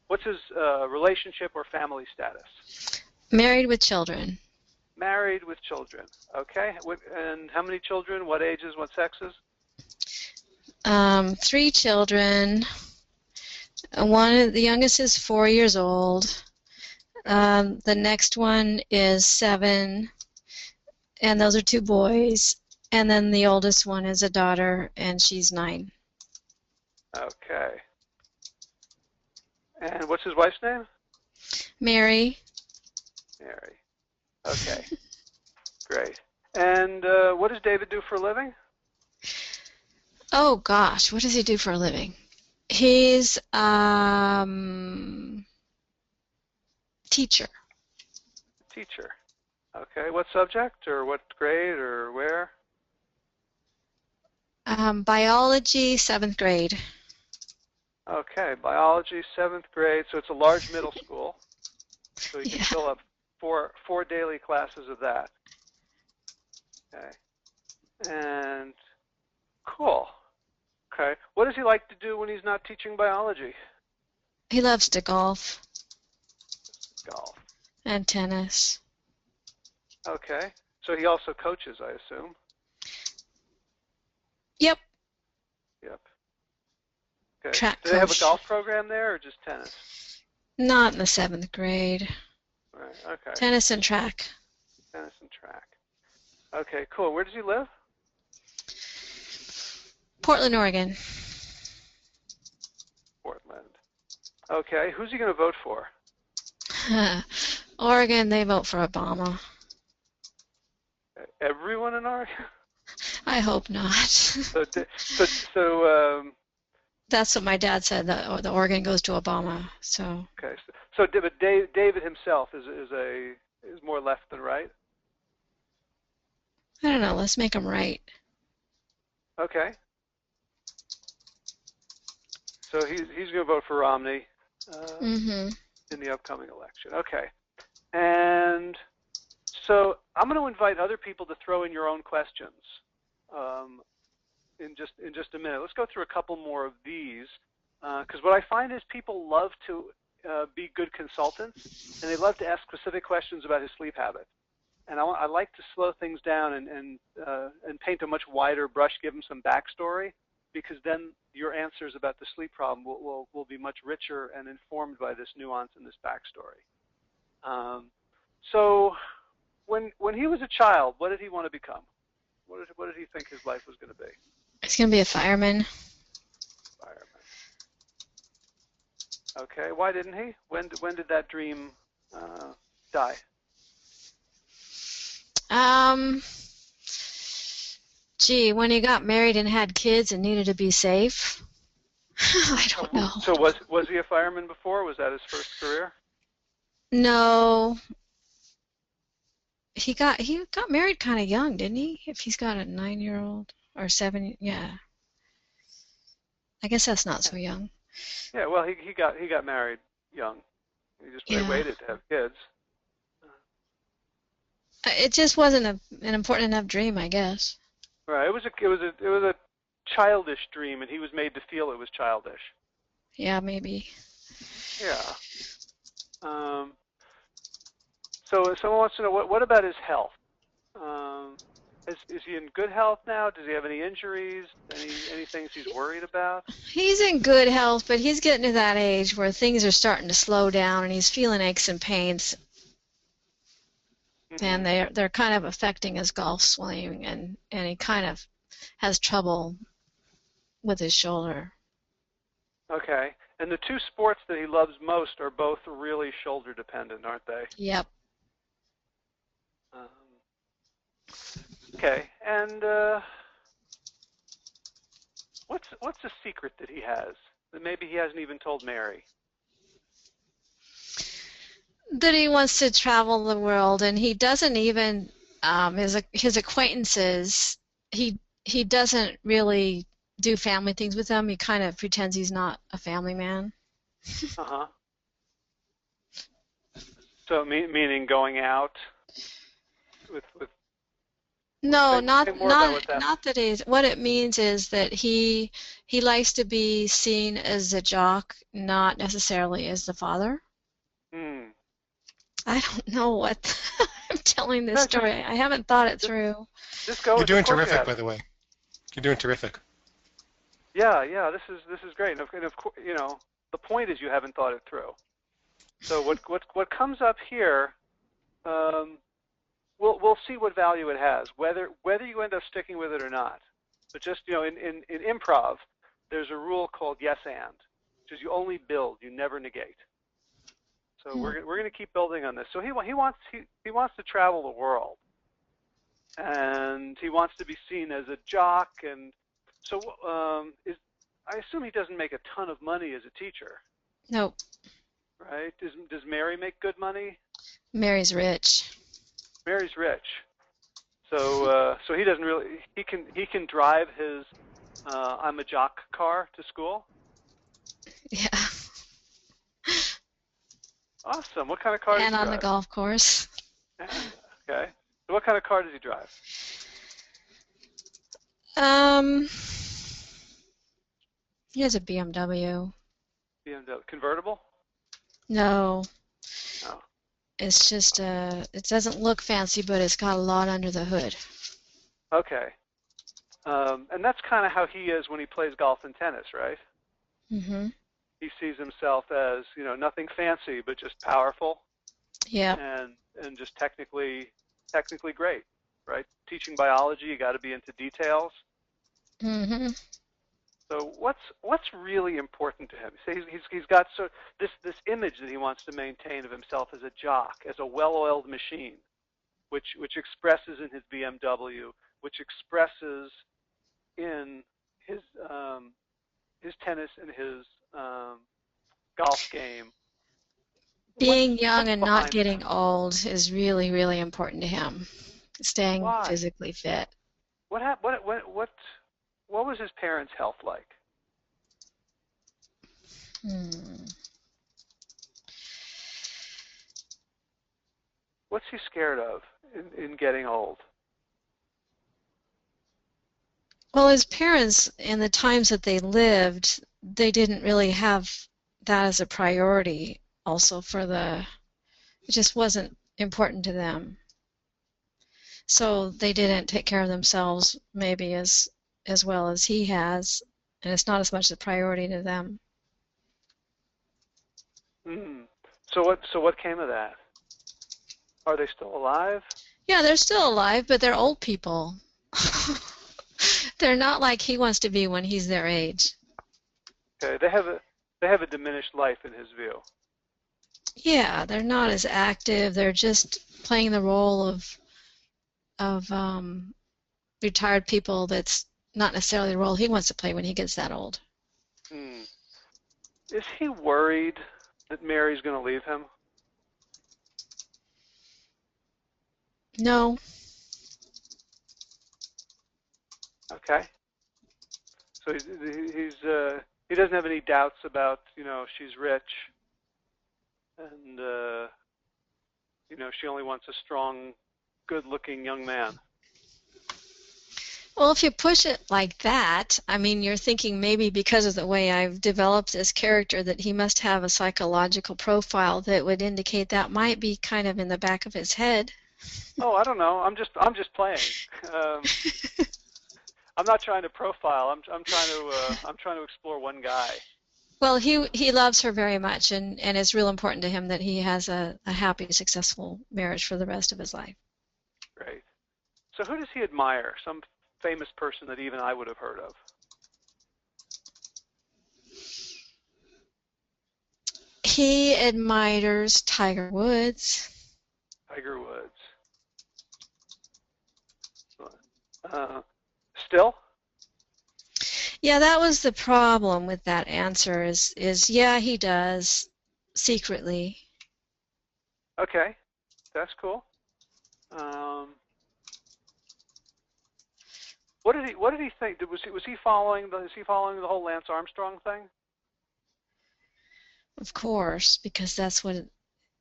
what's his relationship or family status? Married with children. Married with children. Okay. And how many children? What ages? What sexes? 3 children. The youngest is 4 years old. The next one is 7, and those are 2 boys. And then the oldest one is a daughter, and she's 9. Okay. And what's his wife's name? Mary. Mary. Okay. Great. And what does David do for a living? Oh, gosh. What does he do for a living? He's teacher. Teacher. Okay. What subject or what grade or where? Biology, 7th grade. Okay. Biology, 7th grade. So it's a large middle school. So you can fill up four daily classes of that. Okay. And cool. Okay. What does he like to do when he's not teaching biology? He loves to golf. Golf. And tennis. Okay. So he also coaches, I assume. Yep. Yep. Okay. Track Do they have a coach. golf program there or just tennis? Not in the 7th grade. Right. Okay. Tennis and track. Tennis and track. Okay, cool. Where does he live? Portland, Oregon. Portland. Okay. Who's he going to vote for? Oregon, they vote for Obama. Everyone in Oregon? I hope not. So That's what my dad said, that the Oregon goes to Obama. So okay. So but David himself is more left than right? I don't know. Let's make them right. Okay. So he's going to vote for Romney in the upcoming election. Okay. And so I'm going to invite other people to throw in your own questions in just a minute. Let's go through a couple more of these because what I find is people love to be good consultants and they love to ask specific questions about his sleep habits. And I like to slow things down and paint a much wider brush, give them some backstory, because then your answers about the sleep problem will be much richer and informed by this nuance and this backstory. So when he was a child, what did he want to become? What did he think his life was going to be? He's going to be a fireman. Fireman. Okay. Why didn't he? When did that dream die? Gee, when he got married and had kids and needed to be safe. I don't know. So was he a fireman before? Was that his first career? No. He got married kind of young, didn't he? If he's got a 9-year-old or 7, yeah. I guess that's not so young. Yeah, well, he got married young. He just waited to have kids. It just wasn't an important enough dream, I guess. Right. It was a childish dream, and he was made to feel it was childish. Yeah, maybe. Yeah. So someone wants to know what about his health? Is he in good health now? Does he have any injuries? Any things he's worried about? He's in good health, but he's getting to that age where things are starting to slow down, and he's feeling aches and pains. And they're kind of affecting his golf swing, and he kind of has trouble with his shoulder. Okay. And the two sports that he loves most are both really shoulder dependent, aren't they? Yep. Okay. And what's a secret that he has that maybe he hasn't even told Mary? That he wants to travel the world, and he doesn't even his acquaintances. He doesn't really do family things with them. He kind of pretends he's not a family man. So meaning going out with. No, not that he's. What it means is that he likes to be seen as a jock, not necessarily as the father. I don't know what I'm telling this story. I haven't thought it through. Just go. You're doing terrific, by the way. You're doing terrific. Yeah. This is great. And of course, the point is you haven't thought it through. So what comes up here, we'll see what value it has, whether you end up sticking with it or not. But just in improv, there's a rule called yes and, which is you only build, you never negate. So we're going to keep building on this. So he wants to travel the world, and he wants to be seen as a jock. And so I assume he doesn't make a ton of money as a teacher. Nope. Right? Does Mary make good money? Mary's rich. Mary's rich. So he doesn't really. He can drive his I'm a jock car to school. Yeah. Awesome. What kind of car does he drive? And on the golf course. Okay. So what kind of car does he drive? He has a BMW. BMW. Convertible? No. Oh. It's just it doesn't look fancy, but it's got a lot under the hood. Okay. And that's kind of how he is when he plays golf and tennis, right? Mm-hmm. He sees himself as, nothing fancy, but just powerful. Yeah. And just technically great, right? Teaching biology, you got to be into details. Mm-hmm. So what's really important to him? So he's got this image that he wants to maintain of himself as a jock, as a well-oiled machine, which expresses in his BMW, which expresses in his tennis and his golf game. Being young and not getting that? old is really, really important to him. Staying Why? physically fit. What was his parents' health like? What's he scared of in getting old? Well, his parents, in the times that they lived, they didn't really have that as a priority. Also, it just wasn't important to them. So they didn't take care of themselves maybe as well as he has, and it's not as much a priority to them. So what came of that? Are they still alive? Yeah, they're still alive, but they're old people. They're not like he wants to be when he's their age. Okay, they have a diminished life in his view. Yeah, they're not as active. They're just playing the role of retired people. That's not necessarily the role he wants to play when he gets that old. Is he worried that Mary's going to leave him? No. Okay. So he doesn't have any doubts about, she's rich, and she only wants a strong, good-looking young man. Well, if you push it like that, I mean, you're thinking maybe because of the way I've developed this character that he must have a psychological profile that would indicate that might be kind of in the back of his head. Oh, I don't know. I'm just playing. I'm not trying to profile. I'm trying to explore one guy. Well, he loves her very much, and it's real important to him that he has a happy, successful marriage for the rest of his life. Great. So who does he admire? Some famous person that even I would have heard of. He admires Tiger Woods. Tiger Woods. Still? Yeah, that was the problem with that answer is yeah, he does, secretly. Okay, that's cool. What did he think? Was he following the whole Lance Armstrong thing? Of course, because that's what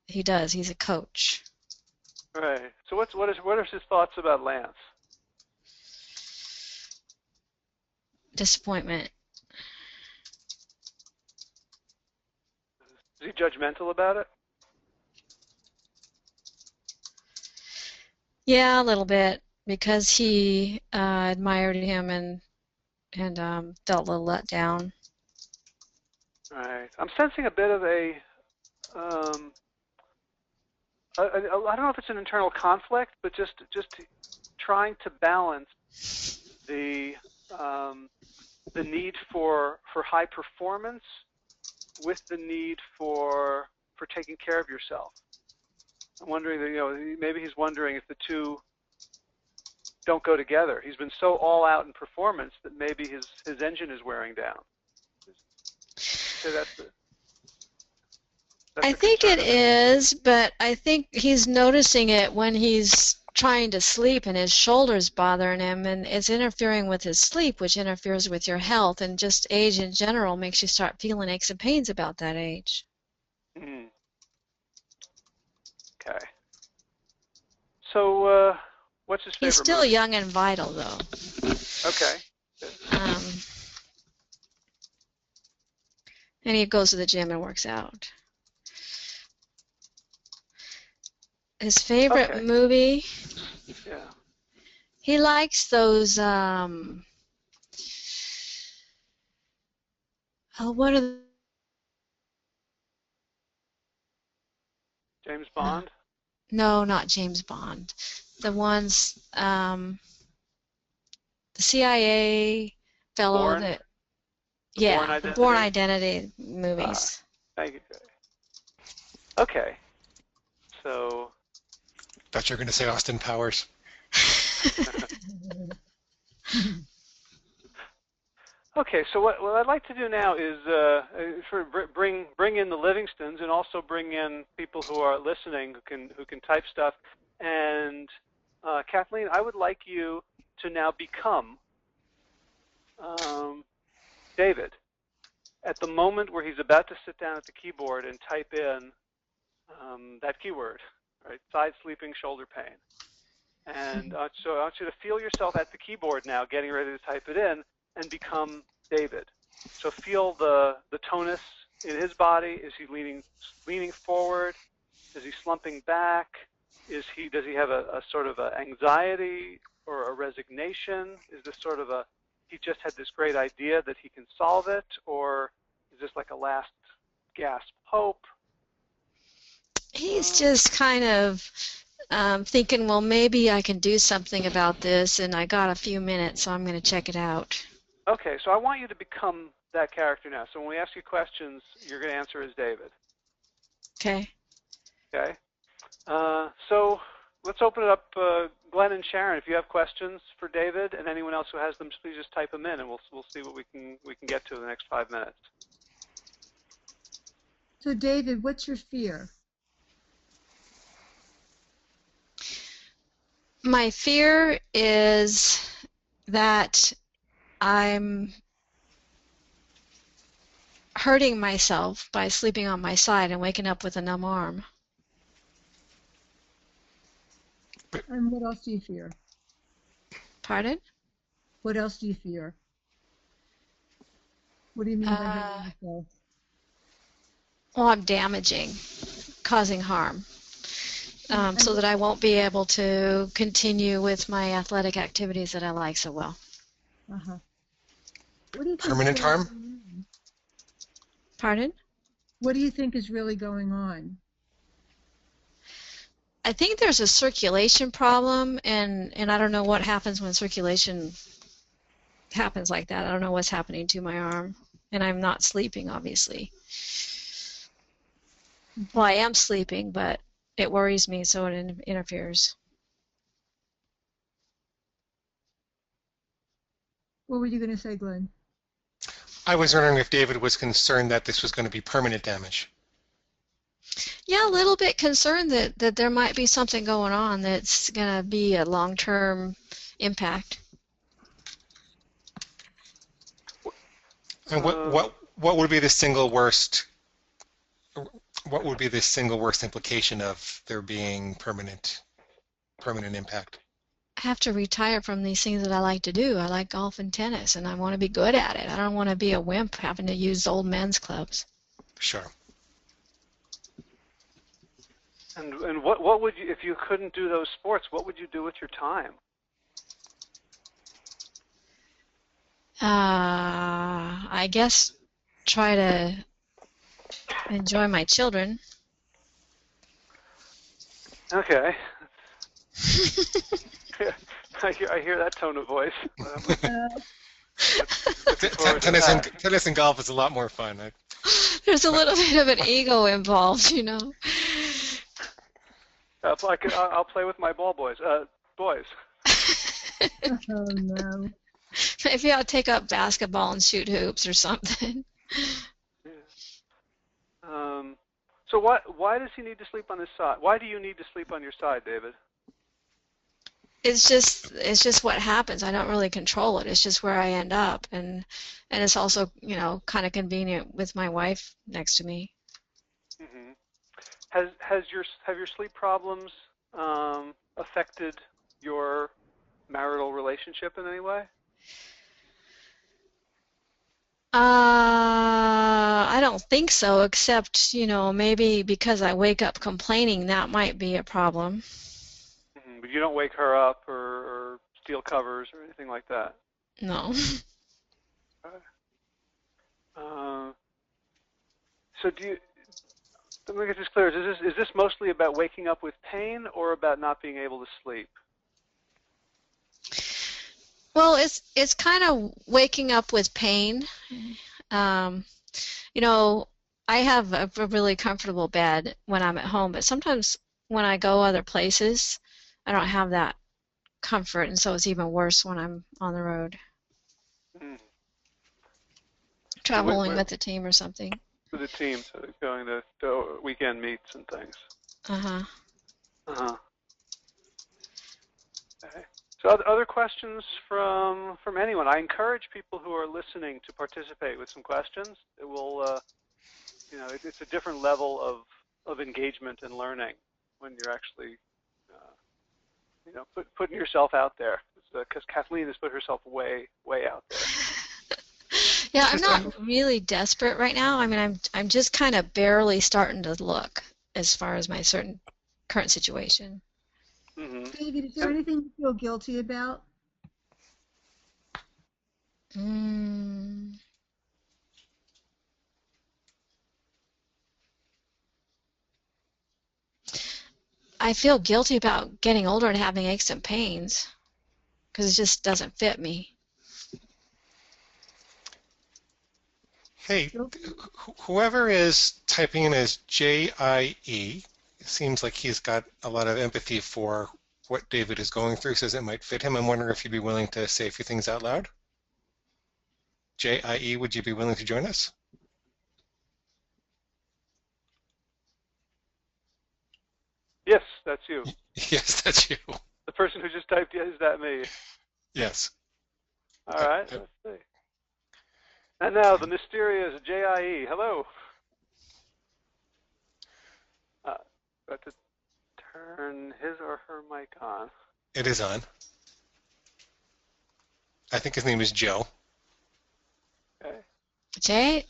he does. He's a coach. Right. So what are his thoughts about Lance? Disappointment. Is he judgmental about it? Yeah, a little bit, because he admired him and felt a little let down. Right. I'm sensing a bit of I don't know if it's an internal conflict, but just trying to balance the need for high performance with the need for taking care of yourself. I'm wondering that maybe he's wondering if the two don't go together. He's been so all out in performance that maybe his engine is wearing down. So I think it is, but I think he's noticing it when he's trying to sleep and his shoulder's bothering him, and it's interfering with his sleep, which interferes with your health, and just age in general makes you start feeling aches and pains about that age. Mm-hmm. Okay. So what's his favorite He's still movie? young and vital, though. Okay. And he goes to the gym and works out. His favorite movie? Yeah. He likes those, what are the... James Bond? No, not James Bond. The ones, the CIA fellow Bourne? that... Yeah, the Bourne Identity movies. Thank you, Jay. Okay. So. Thought you were going to say Austin Powers. Okay, so what I'd like to do now is sort of bring in the Livingstons and also bring in people who are listening who can type stuff. And Kathleen, I would like you to now become David at the moment where he's about to sit down at the keyboard and type in that keyword, right? Side sleeping, shoulder pain. And so I want you to feel yourself at the keyboard now, getting ready to type it in, and become David. So feel the tonus in his body. Is he leaning forward? Is he slumping back? Does he have a sort of a anxiety or a resignation? Is this sort of he just had this great idea that he can solve it, or is this like a last gasp hope? He's just kind of thinking, well, maybe I can do something about this, and I got a few minutes, so I'm going to check it out. Okay, so I want you to become that character now. So when we ask you questions, you're going to answer as David. Okay. Okay. So let's open it up, Glenn and Sharon. If you have questions for David and anyone else who has them, please just type them in, and we'll see what we can get to in the next 5 minutes. So David, what's your fear? My fear is that I'm hurting myself by sleeping on my side and waking up with a numb arm. And what else do you fear? Pardon? What else do you fear? What do you mean by hurting yourself? Well, I'm damaging, causing harm, so that I won't be able to continue with my athletic activities that I like so well. Uh-huh. What do you think Permanent harm? Pardon? What do you think is really going on? I think there's a circulation problem, and I don't know what happens when circulation happens like that. I don't know what's happening to my arm, and I'm not sleeping, obviously. Well, I am sleeping, but it worries me, so it interferes. What were you going to say, Glenn? I was wondering if David was concerned that this was going to be permanent damage. Yeah, a little bit concerned that there might be something going on that's going to be a long-term impact. And what would be the single worst? What would be the single worst implication of there being permanent impact? I have to retire from these things that I like to do. I like golf and tennis, and I want to be good at it. I don't want to be a wimp having to use old men's clubs. Sure. And what would you, if you couldn't do those sports, what would you do with your time? I guess try to enjoy my children. Okay. I hear that tone of voice. Tennis and golf is a lot more fun. There's a little bit of an ego involved, you know. I'll play with my ball boys. Boys. Oh, no. Maybe I'll take up basketball and shoot hoops or something. Yeah. So why does he need to sleep on his side? Why do you need to sleep on your side, David? It's just what happens. I don't really control it. It's just where I end up, and it's also, you know, kind of convenient with my wife next to me. Mm-hmm. Have your sleep problems affected your marital relationship in any way? I don't think so, except, you know, maybe because I wake up complaining, that might be a problem. Mm-hmm. But you don't wake her up or steal covers or anything like that? No. So let me get this clear. Is this mostly about waking up with pain or about not being able to sleep? Well, it's kind of waking up with pain, You know, I have a really comfortable bed when I'm at home, but sometimes when I go other places, I don't have that comfort, and so it's even worse when I'm on the road, traveling with the team or something. With the team, so going to weekend meets and things. Uh-huh. Uh-huh. Okay. So other questions from anyone? I encourage people who are listening to participate with some questions. It will, you know, it's a different level of engagement and learning when you're actually, you know, putting yourself out there. Because Kathleen has put herself way out there. Yeah, I'm not really desperate right now. I mean, I'm just kind of barely starting to look as far as my current situation. Mm-hmm. David, is there anything you feel guilty about? I feel guilty about getting older and having aches and pains because it just doesn't fit me. Hey, whoever is typing in as JIE, it seems like he's got a lot of empathy for what David is going through, says it might fit him. I'm wondering if you'd be willing to say a few things out loud. JIE, would you be willing to join us? Yes, that's you. Yes, that's you. The person who just typed, is that me? Yes. All right, let's see. And now the mysterious JIE. Hello. Got to turn his or her mic on. It is on. I think his name is Joe. Okay. Jay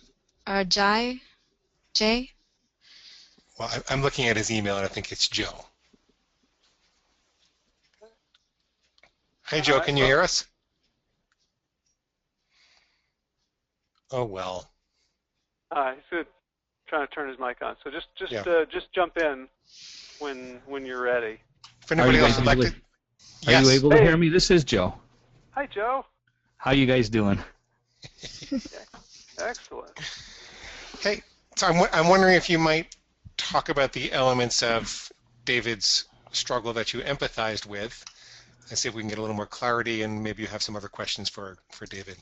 or Jai? Jay? Well, I'm looking at his email, and I think it's Joe. Hi, Joe. Can you hear us? Oh well. He's good. Trying to turn his mic on. So just jump in when you're ready. If anybody else would like to. Are you able to hear me? This is Joe. Hi, Joe. How you guys doing? Excellent. Hey, so I'm wondering if you might talk about the elements of David's struggle that you empathized with, and see if we can get a little more clarity, and maybe you have some other questions for David.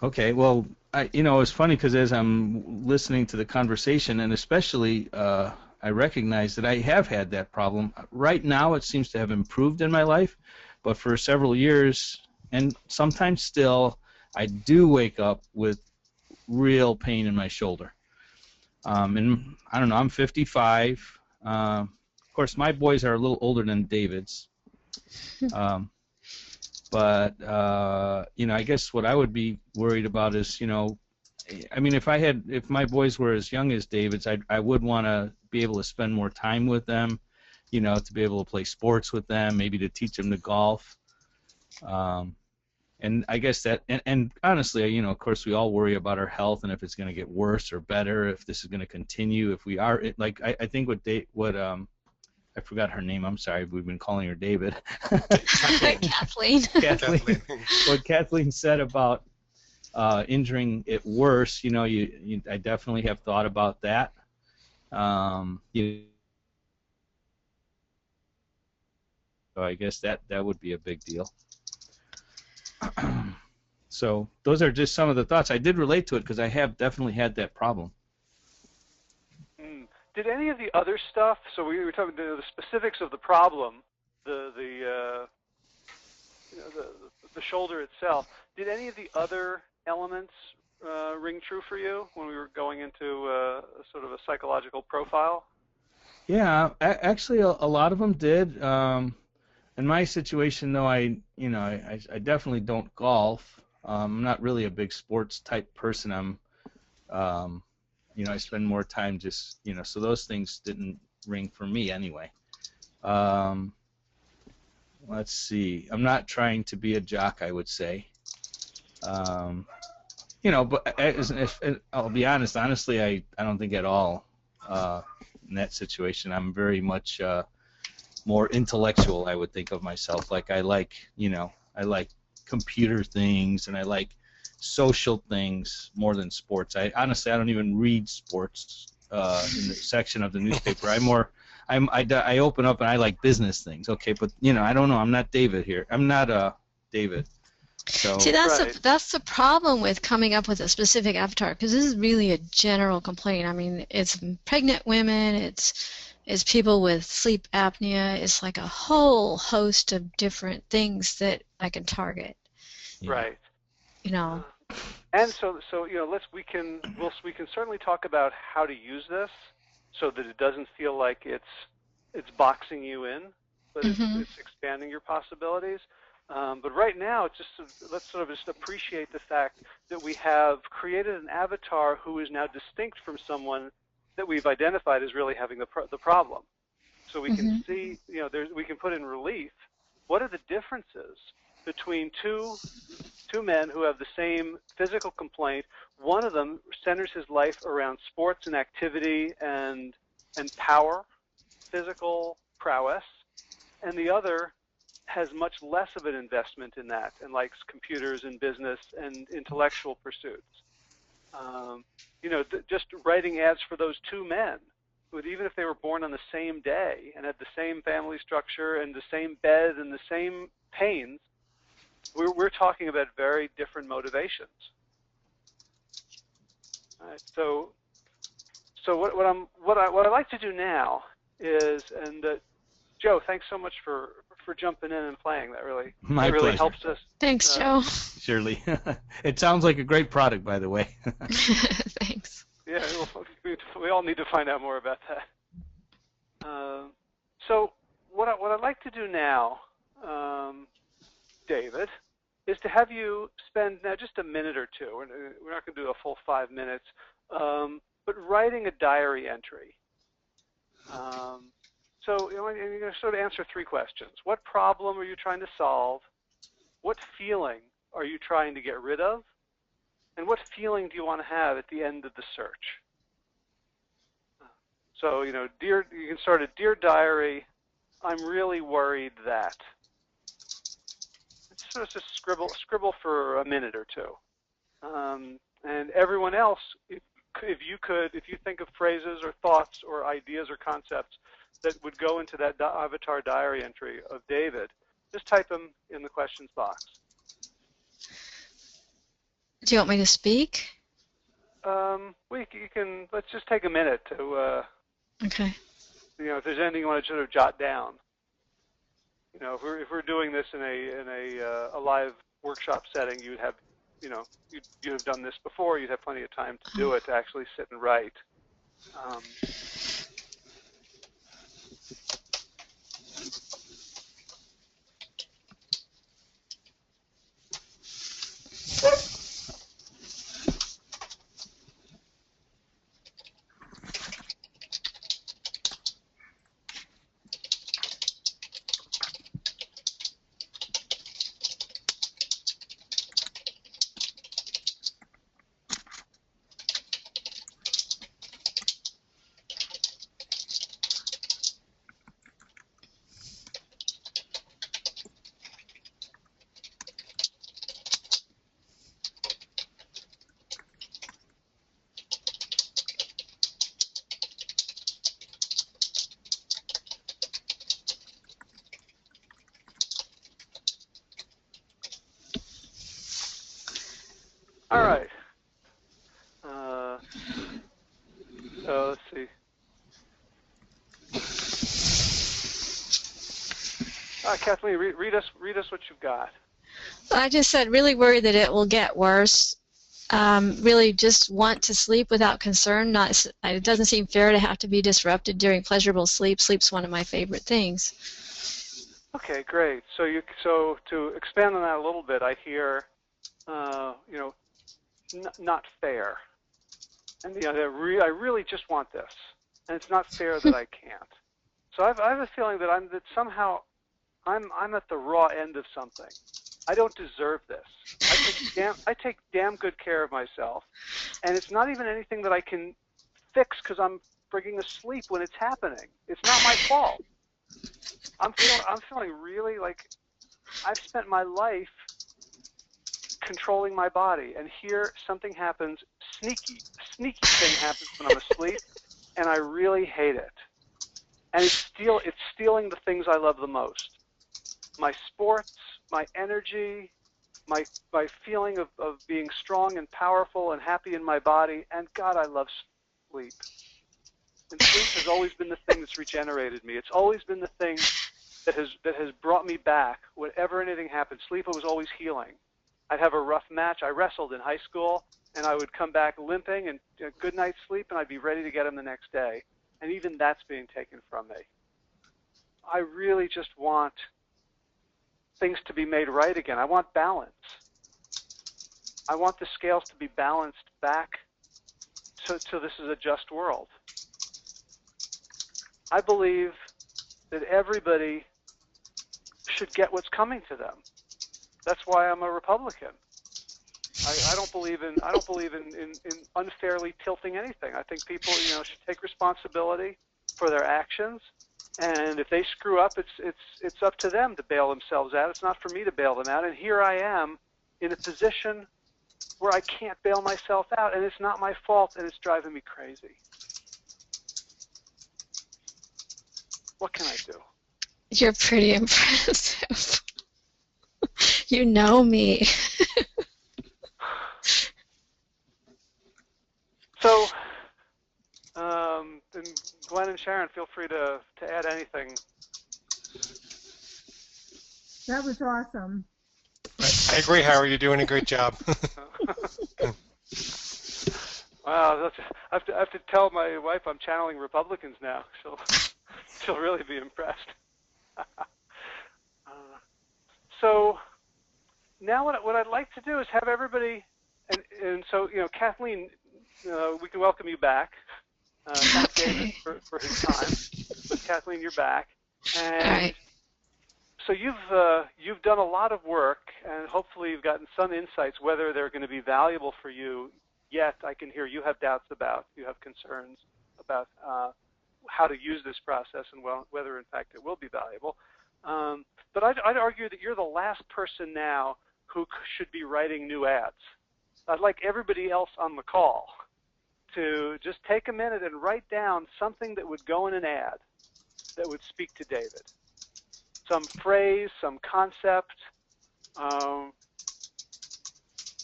Okay, well, it's funny because as I'm listening to the conversation, and especially I recognize that I have had that problem. Right now it seems to have improved in my life, but for several years, and sometimes still, I do wake up with real pain in my shoulder. And I don't know, I'm 55. Of course, my boys are a little older than David's. But I guess what I would be worried about is, I mean, if my boys were as young as David's, I would want to be able to spend more time with them, to be able to play sports with them, maybe to teach them to golf. And I guess that, and honestly, of course, we all worry about our health and if it's going to get worse or better, if this is going to continue, if we are, I think what I forgot her name. I'm sorry. We've been calling her David. Kathleen. Kathleen. What Kathleen said about injuring it worse, I definitely have thought about that. So I guess that would be a big deal. So those are just some of the thoughts. I did relate to it because I have definitely had that problem. Did any of the other stuff? So we were talking the specifics of the problem, the shoulder itself. Did any of the other elements ring true for you when we were going into sort of a psychological profile? Yeah, actually, a lot of them did. In my situation, though, I definitely don't golf. I'm not really a big sports type person. I spend more time just, so those things didn't ring for me anyway. Let's see. I'm not trying to be a jock, I would say. But I'll be honest. Honestly, I don't think at all in that situation. I'm very much more intellectual, I would think of myself. Like I like computer things, and I like social things more than sports. Honestly, I don't even read sports in the section of the newspaper. I open up and I like business things. Okay, but I don't know. I'm not David here. I'm not David. So see, that's the problem with coming up with a specific avatar, because this is really a general complaint. I mean, it's pregnant women, it's people with sleep apnea, it's like a whole host of different things that I can target. Right. And so we can certainly talk about how to use this so that it doesn't feel like it's boxing you in, but it's expanding your possibilities. But right now, let's sort of just appreciate the fact that we have created an avatar who is now distinct from someone that we've identified as really having the problem. So we can see, we can put in relief what are the differences between two men who have the same physical complaint. One of them centers his life around sports and activity and power, physical prowess, and the other has much less of an investment in that and likes computers and business and intellectual pursuits. Just writing ads for those two men, even if they were born on the same day and had the same family structure and the same bed and the same pains, we're talking about very different motivations. All right, so what I like to do now is, and Joe, thanks so much for jumping in and playing. That really helps us. Thanks, Joe. Surely. It sounds like a great product, by the way. Thanks. Yeah, we all need to find out more about that. So what I'd like to do now, David, is to have you spend now just a minute or two. We're not going to do a full 5 minutes, but writing a diary entry. So you're going to sort of answer 3 questions. What problem are you trying to solve? What feeling are you trying to get rid of? And what feeling do you want to have at the end of the search? So, you can start a Dear Diary, I'm really worried that. It's sort of just scribble for a minute or two. And everyone else, if you think of phrases or thoughts or ideas or concepts that would go into that avatar diary entry of David, just type them in the questions box. Do you want me to speak? You can. Let's just take a minute to. Okay. If there's anything you want to sort of jot down. If we're doing this in a live workshop setting, you'd have, you'd have done this before. You'd have plenty of time to do it, to actually sit and write. All right. So let's see. Kathleen, read us what you've got. I just said, really worried that it will get worse. Really just want to sleep without concern. It doesn't seem fair to have to be disrupted during pleasurable sleep. Sleep's one of my favorite things. Okay, great. So to expand on that a little bit, I hear, not fair, and I really just want this, and it's not fair that I can't. So I have a feeling that somehow I'm at the raw end of something. I don't deserve this. I take damn good care of myself, and it's not even anything that I can fix because I'm frigging asleep when it's happening. It's not my fault. I'm feeling really like I've spent my life controlling my body, and here something happens, a sneaky thing happens when I'm asleep, and I really hate it. And it's stealing the things I love the most. My sports, my energy, my feeling of being strong and powerful and happy in my body, and God, I love sleep. And sleep has always been the thing that's regenerated me. It's always been the thing that has brought me back. Whenever anything happened, sleep was always healing. I'd have a rough match. I wrestled in high school, and I would come back limping and good night's sleep, and I'd be ready to get him the next day. And even that's being taken from me. I really just want things to be made right again. I want balance. I want the scales to be balanced back so this is a just world. I believe that everybody should get what's coming to them. That's why I'm a Republican. I don't believe in unfairly tilting anything. I think people, should take responsibility for their actions, and if they screw up, it's up to them to bail themselves out. It's not for me to bail them out. And here I am in a position where I can't bail myself out, and it's not my fault, and it's driving me crazy. What can I do? You're pretty impressive. You know me. So, and Glenn and Sharon, feel free to add anything. That was awesome. I agree, Howard. You're doing a great job. Wow, I have to tell my wife I'm channeling Republicans now. She'll really be impressed. So now what I'd like to do is have everybody, and so Kathleen, we can welcome you back. Thank David for his time. But Kathleen, you're back, and All right. so you've done a lot of work, and hopefully you've gotten some insights. Whether they're going to be valuable for you yet, I can hear you have doubts about, you have concerns about how to use this process and whether in fact it will be valuable. But I'd argue that you're the last person now who should be writing new ads. I'd like everybody else on the call to just take a minute and write down something that would go in an ad that would speak to David. Some phrase, some concept.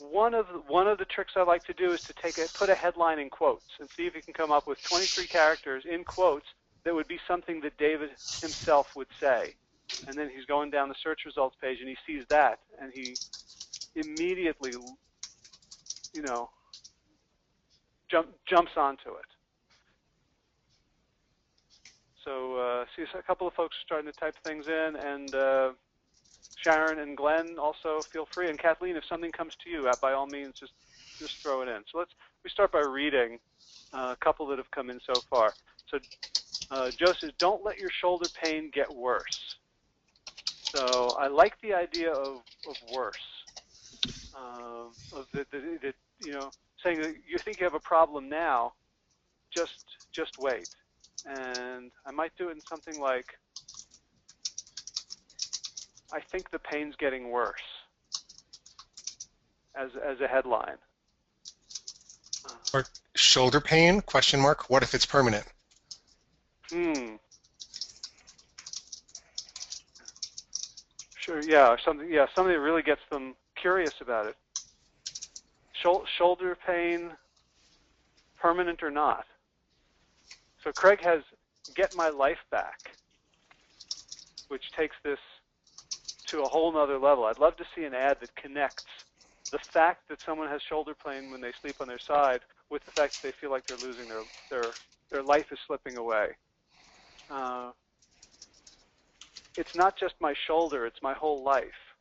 One of the tricks I like to do is to put a headline in quotes and see if you can come up with 23 characters in quotes that would be something that David himself would say. And then he's going down the search results page and he sees that and he immediately, jumps onto it. So see a couple of folks starting to type things in, and Sharon and Glenn also feel free. And Kathleen, if something comes to you, by all means, just throw it in. So we start by reading a couple that have come in so far. So Joe says, don't let your shoulder pain get worse. So I like the idea of worse, saying that you think you have a problem now, just wait. And I might do it in something like, I think the pain's getting worse, as a headline. Or shoulder pain, ? What if it's permanent? Sure, yeah, or something that really gets them curious about it. Shoulder pain, permanent or not. So Craig has Get My Life Back, which takes this to a whole nother level. I'd love to see an ad that connects the fact that someone has shoulder pain when they sleep on their side with the fact that they feel like they're losing their life is slipping away. It's not just my shoulder, it's my whole life.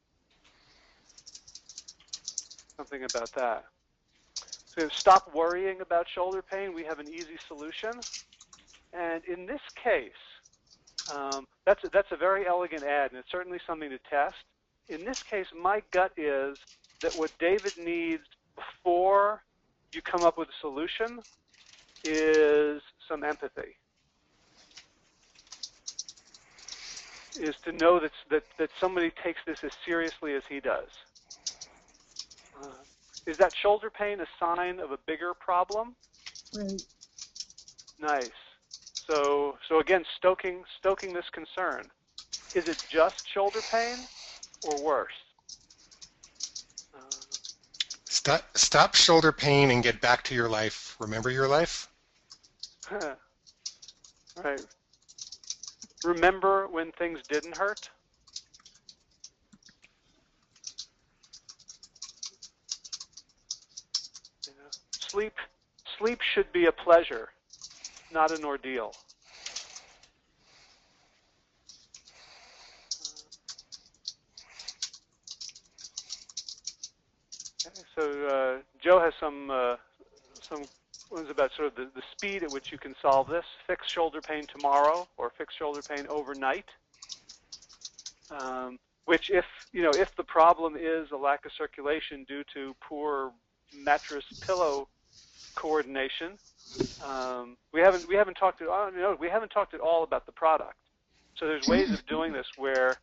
Something about that. So stop worrying about shoulder pain. We have an easy solution. And in this case, that's a very elegant ad, and it's certainly something to test. In this case, my gut is that what David needs before you come up with a solution is some empathy. Is to know that somebody takes this as seriously as he does. Is that shoulder pain a sign of a bigger problem? Right. Nice. So again, stoking this concern. Is it just shoulder pain or worse? Stop shoulder pain and get back to your life. Remember your life? Right. Remember when things didn't hurt? You know, sleep should be a pleasure, not an ordeal. Okay, so Joe has some ones about sort of the speed at which you can solve this. Fix shoulder pain tomorrow, or fix shoulder pain overnight. Which, if the problem is a lack of circulation due to poor mattress pillow coordination, we haven't talked at all about the product. So there's ways of doing this where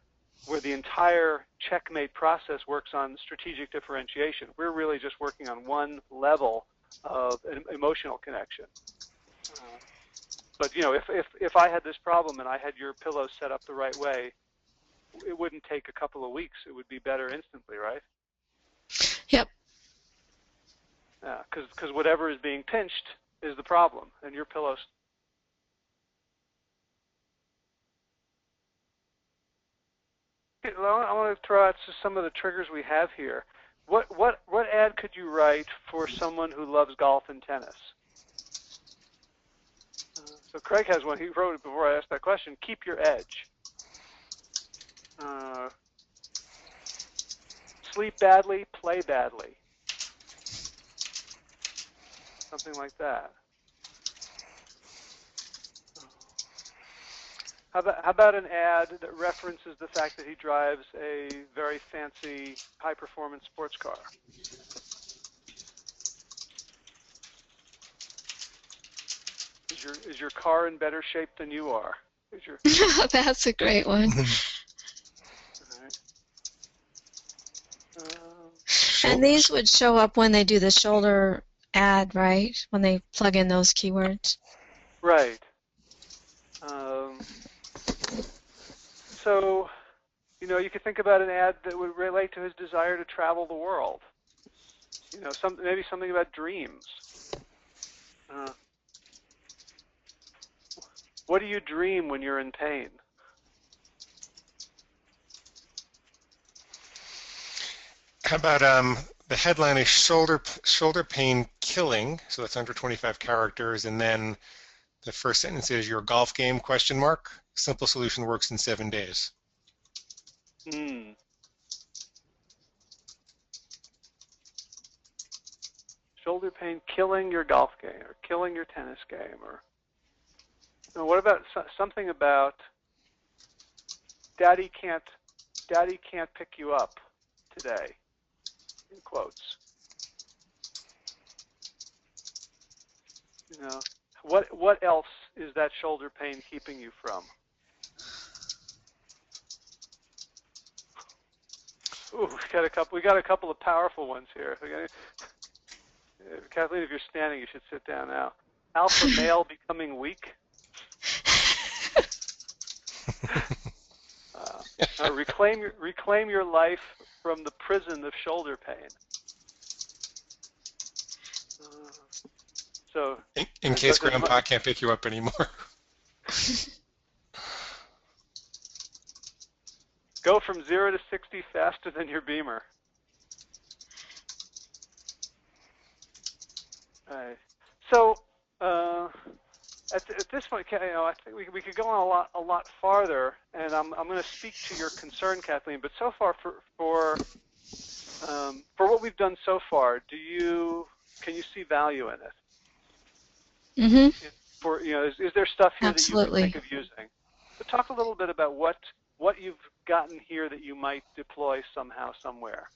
the entire Checkmate process works on strategic differentiation. We're really just working on one level of an emotional connection. But if I had this problem and I had your pillow set up the right way, it wouldn't take a couple of weeks. It would be better instantly, right? Yep. Yeah, because whatever is being pinched is the problem, and your pillow's. I want to throw out just some of the triggers we have here. What ad could you write for someone who loves golf and tennis? So Craig has one. He wrote it before I asked that question. Keep your edge. Sleep badly, play badly. Something like that. How about an ad that references the fact that he drives a very fancy, high-performance sports car? Is your car in better shape than you are? That's a great one. And these would show up when they do the shoulder ad, right? When they plug in those keywords. Right. So, you could think about an ad that would relate to his desire to travel the world. Maybe something about dreams. What do you dream when you're in pain? How about the headline is shoulder pain killing, so that's under 25 characters, and then the first sentence is your golf game ? Simple solution works in 7 days. Shoulder pain killing your golf game or killing your tennis game, or what about something about Daddy can't pick you up today, in quotes. What else is that shoulder pain keeping you from? Ooh, we got a couple of powerful ones here. Kathleen, if you're standing, you should sit down now. Alpha male becoming weak. Reclaim your life from the prison of shoulder pain. So, in case Grandpa can't pick you up anymore. Go from 0 to 60 faster than your Beamer. Right. So at this point, I think we could go on a lot farther, and I'm going to speak to your concern, Kathleen. But so far, for what we've done so far, can you see value in it? Mm-hmm. Is there stuff here Absolutely. that you can think of using? So talk a little bit about what you've gotten here that you might deploy somehow, somewhere.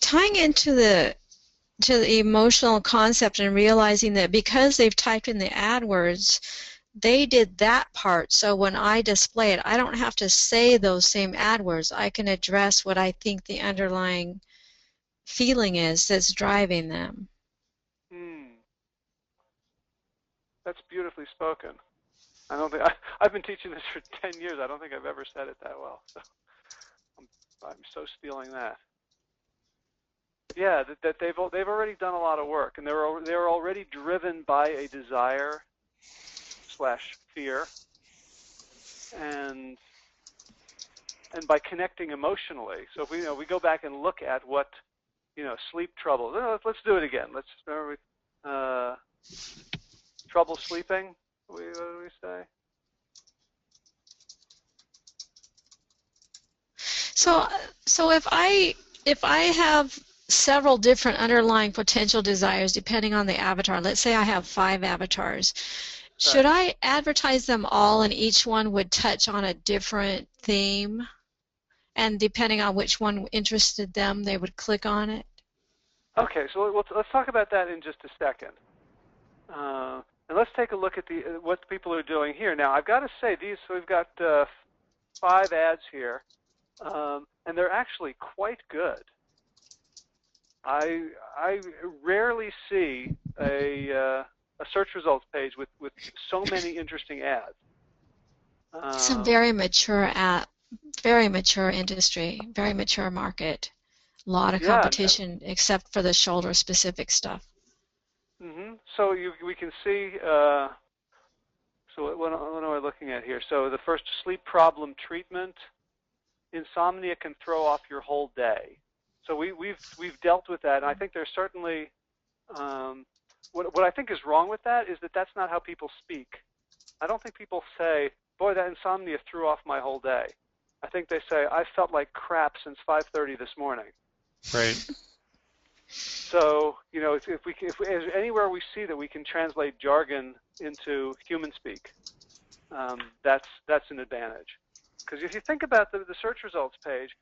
Tying into the emotional concept and realizing that because they've typed in the AdWords, they did that part, so when I display it, I don't have to say those same AdWords. I can address what I think the underlying feeling is that's driving them. That's beautifully spoken. I don't think I've been teaching this for 10 years. I don't think I've ever said it that well. So I'm so stealing that. Yeah, that they've already done a lot of work, and they're already driven by a desire / fear, and by connecting emotionally. So if we go back and look at what sleep trouble. Let's do it again. Let's remember trouble sleeping. What do we say? So if I have several different underlying potential desires depending on the avatar, let's say I have 5 avatars, should I advertise them all and each one would touch on a different theme? And depending on which one interested them, they would click on it? Okay, so let's talk about that in just a second. And let's take a look at what people are doing here. Now, I've got to say, we've got 5 ads here, and they're actually quite good. I rarely see a search results page with so many interesting ads. It's a very mature app, very mature industry, very mature market. A lot of competition, except for the shoulder-specific stuff. So we can see. So what am I looking at here? So the first, sleep problem treatment. Insomnia can throw off your whole day. So we've dealt with that, and I think there's certainly what I think is wrong with that is that that's not how people speak. I don't think people say, "Boy, that insomnia threw off my whole day." I think they say, "I felt like crap since 5:30 this morning." Right. So if anywhere we see that we can translate jargon into human speak, that's an advantage. Because if you think about the search results page,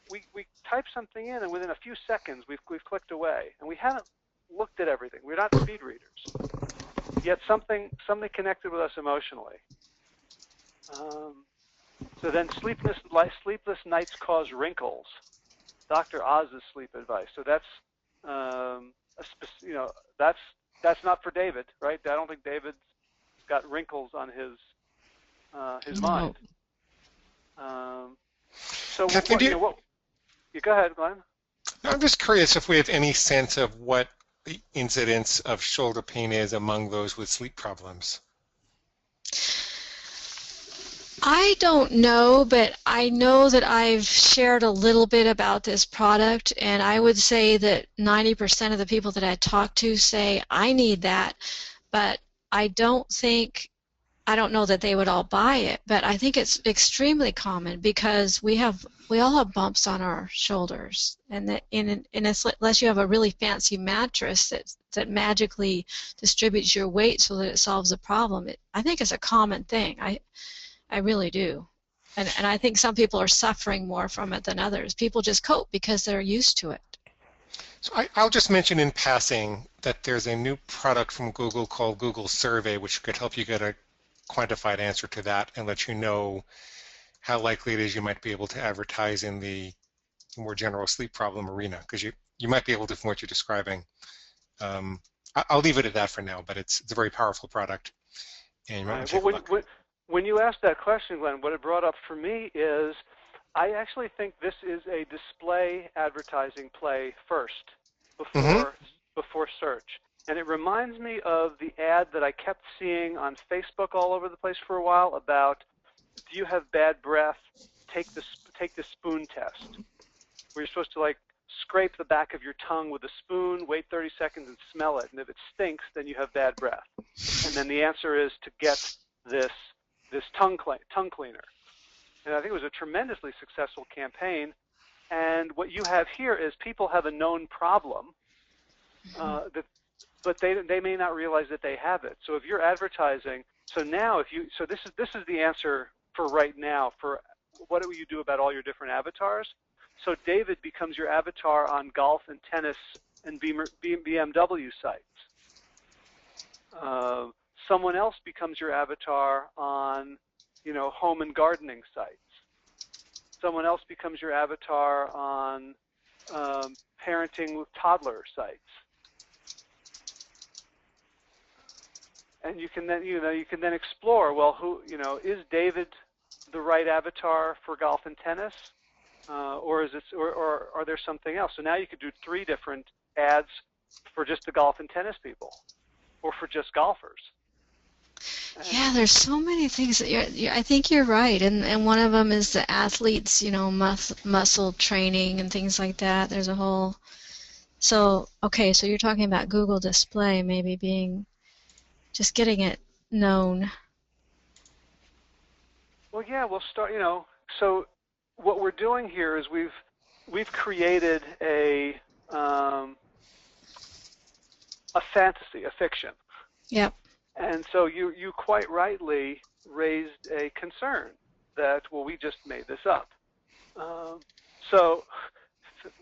we type something in, and within a few seconds we've clicked away, and we haven't looked at everything. We're not speed readers. Yet something connected with us emotionally. So then sleepless nights cause wrinkles. Dr. Oz's sleep advice. So that's that's not for David, right? I don't think David's got wrinkles on his mind. So you go ahead, Glenn. I'm just curious if we have any sense of what the incidence of shoulder pain is among those with sleep problems. I don't know, but I know that I've shared a little bit about this product, and I would say that 90% of the people that I talk to say, I need that, but I don't know that they would all buy it, but I think it's extremely common because we all have bumps on our shoulders, and unless you have a really fancy mattress that magically distributes your weight so that it solves the problem, I think it's a common thing. I really do. And I think some people are suffering more from it than others. People just cope because they're used to it. So I'll just mention in passing that there's a new product from Google called Google Survey, which could help you get a quantified answer to that and let you know how likely it is you might be able to advertise in the more general sleep problem arena, because you might be able to from what you're describing. I'll leave it at that for now, but it's a very powerful product. And you might want to take a look. When you asked that question, Glenn, what it brought up for me is I actually think this is a display advertising play first before search. And it reminds me of the ad that I kept seeing on Facebook all over the place for a while about, do you have bad breath? Take the spoon test, where you're supposed to scrape the back of your tongue with a spoon, wait 30 seconds and smell it. And if it stinks, then you have bad breath. And then the answer is to get this tongue cleaner. And I think it was a tremendously successful campaign. And what you have here is people have a known problem, but they may not realize that they have it. So if you're advertising, this is the answer for right now for what do you do about all your different avatars. So David becomes your avatar on golf and tennis and BMW sites. someone else becomes your avatar on, home and gardening sites. Someone else becomes your avatar on parenting with toddler sites. And you can then explore, well, who, is David the right avatar for golf and tennis? Or are there something else? So now you could do 3 different ads for just the golf and tennis people, or for just golfers. Yeah, there's so many things. I think you're right, and one of them is the athletes, muscle training and things like that. There's a whole. So okay, so you're talking about Google Display maybe being, just getting it known. Well, yeah, we'll start. So what we're doing here is we've created a fantasy, a fiction. Yep. And so you quite rightly raised a concern that, well, we just made this up. So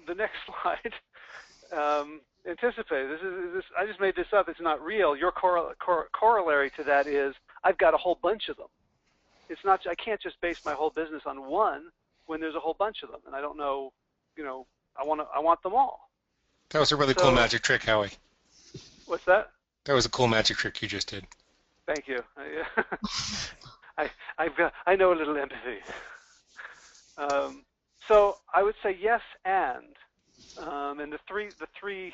the next slide, anticipate, this, I just made this up, it's not real. Your corollary to that is, I've got a whole bunch of them. It's not, I can't just base my whole business on one when there's a whole bunch of them, and I don't know, I want them all. That was a really cool magic trick, Howie. What's that? That was a cool magic trick you just did. Thank you. I know a little empathy. So I would say yes, and the three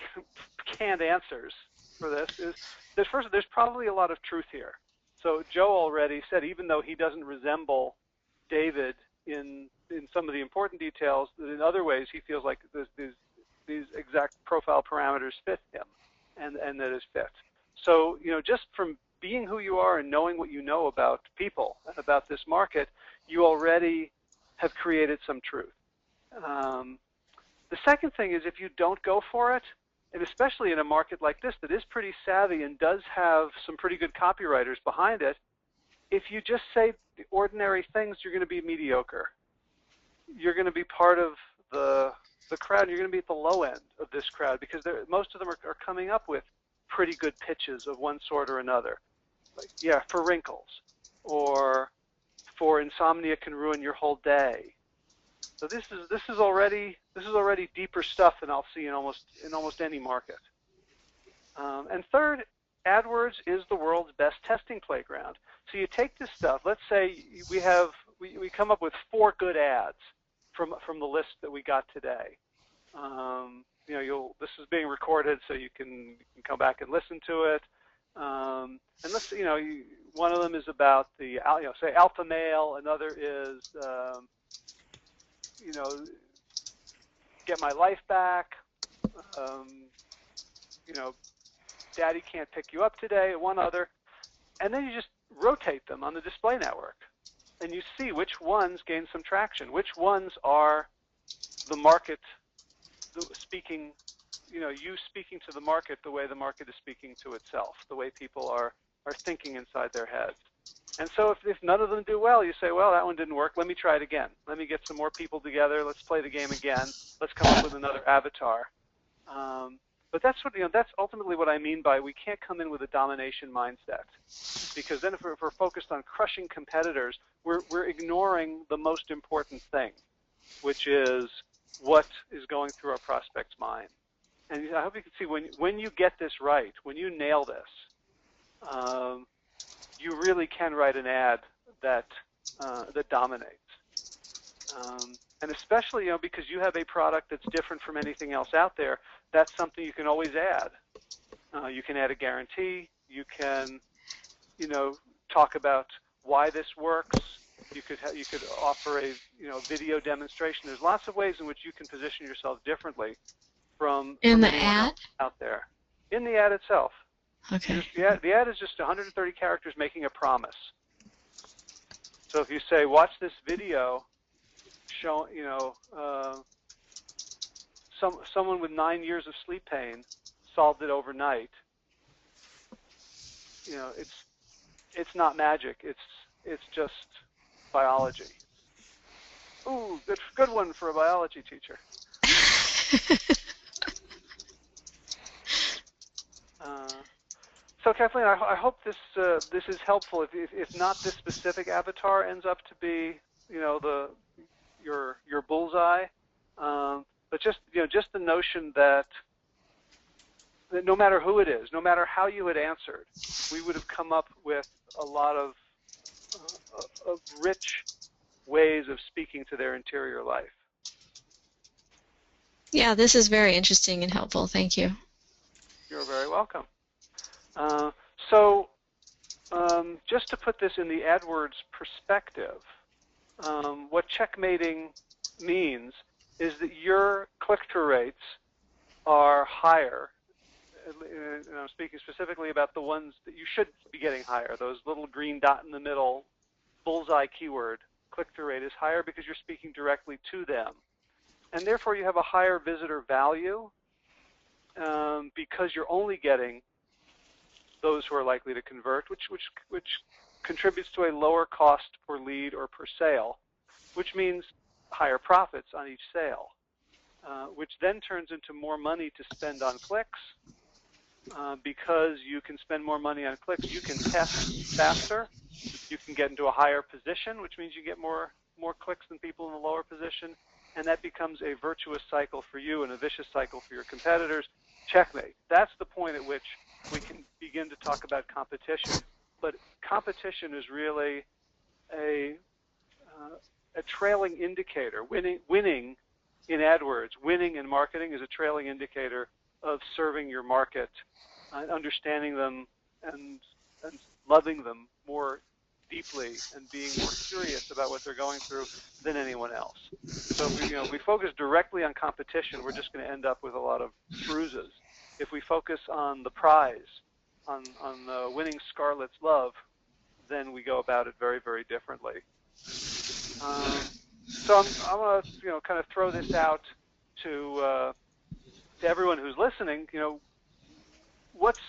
canned answers for this is that first, there's probably a lot of truth here. So Joe already said, even though he doesn't resemble David in some of the important details, in other ways he feels like these exact profile parameters fit him, and that is fit. So, just from being who you are and knowing what you know about people and about this market, you already have created some truth. The second thing is, if you don't go for it, and especially in a market like this that is pretty savvy and does have some pretty good copywriters behind it, if you just say the ordinary things, you're going to be mediocre. You're going to be part of the crowd. You're going to be at the low end of this crowd, because most of them are coming up with pretty good pitches of one sort or another. Like, yeah, for wrinkles, or for insomnia can ruin your whole day. So this is already deeper stuff than I'll see in almost any market. And third, AdWords is the world's best testing playground. So you take this stuff. Let's say we come up with 4 good ads from the list that we got today. This is being recorded, so you can come back and listen to it. And let's, one of them is about the, say alpha male. Another is, get my life back. Daddy can't pick you up today. One other, and then you just rotate them on the display network, and you see which ones gain some traction, which ones are the market speaking. You speaking to the market the way the market is speaking to itself, the way people are thinking inside their heads. And so if none of them do well, you say, well, that one didn't work. Let me try it again. Let me get some more people together. Let's play the game again. Let's come up with another avatar. But that's that's ultimately what I mean by we can't come in with a domination mindset, because then if we're focused on crushing competitors, we're ignoring the most important thing, which is what is going through our prospect's mind. And I hope you can see, when you get this right, when you nail this, you really can write an ad that dominates. And especially, because you have a product that's different from anything else out there, that's something you can always add. You can add a guarantee. You can, talk about why this works. You could offer a video demonstration. There's lots of ways in which you can position yourself differly from the anyone ad else out there. In the ad itself. Okay. The ad is just 130 characters making a promise. So if you say, watch this video, someone with 9 years of sleep pain solved it overnight. It's not magic. It's just biology. Ooh, good one for a biology teacher. So Kathleen, I hope this is helpful. If not, this specific avatar ends up to be, your bullseye. But just the notion that no matter who it is, no matter how you had answered, we would have come up with a lot of rich ways of speaking to their interior life. Yeah, this is very interesting and helpful. Thank you. You're very welcome. Just to put this in the AdWords perspective, what checkmating means is that your click-through rates are higher. And I'm speaking specifically about the ones that you should be getting higher. Those little green dot in the middle, bullseye keyword, click-through rate is higher because you're speaking directly to them. And therefore you have a higher visitor value because you're only getting those who are likely to convert, which contributes to a lower cost per lead or per sale, which means higher profits on each sale, which then turns into more money to spend on clicks. Because you can spend more money on clicks, you can test faster, you can get into a higher position, which means you get more clicks than people in the lower position, and that becomes a virtuous cycle for you and a vicious cycle for your competitors. Checkmate. That's the point at which we can begin to talk about competition. But competition is really a trailing indicator. Winning in AdWords, winning in marketing is a trailing indicator of serving your market, understanding them and loving them more deeply and being more curious about what they're going through than anyone else. So if we focus directly on competition, we're just going to end up with a lot of bruises. If we focus on the prize, on winning Scarlett's love, then we go about it very, very differently. So I'm going to kind of throw this out to everyone who's listening. What's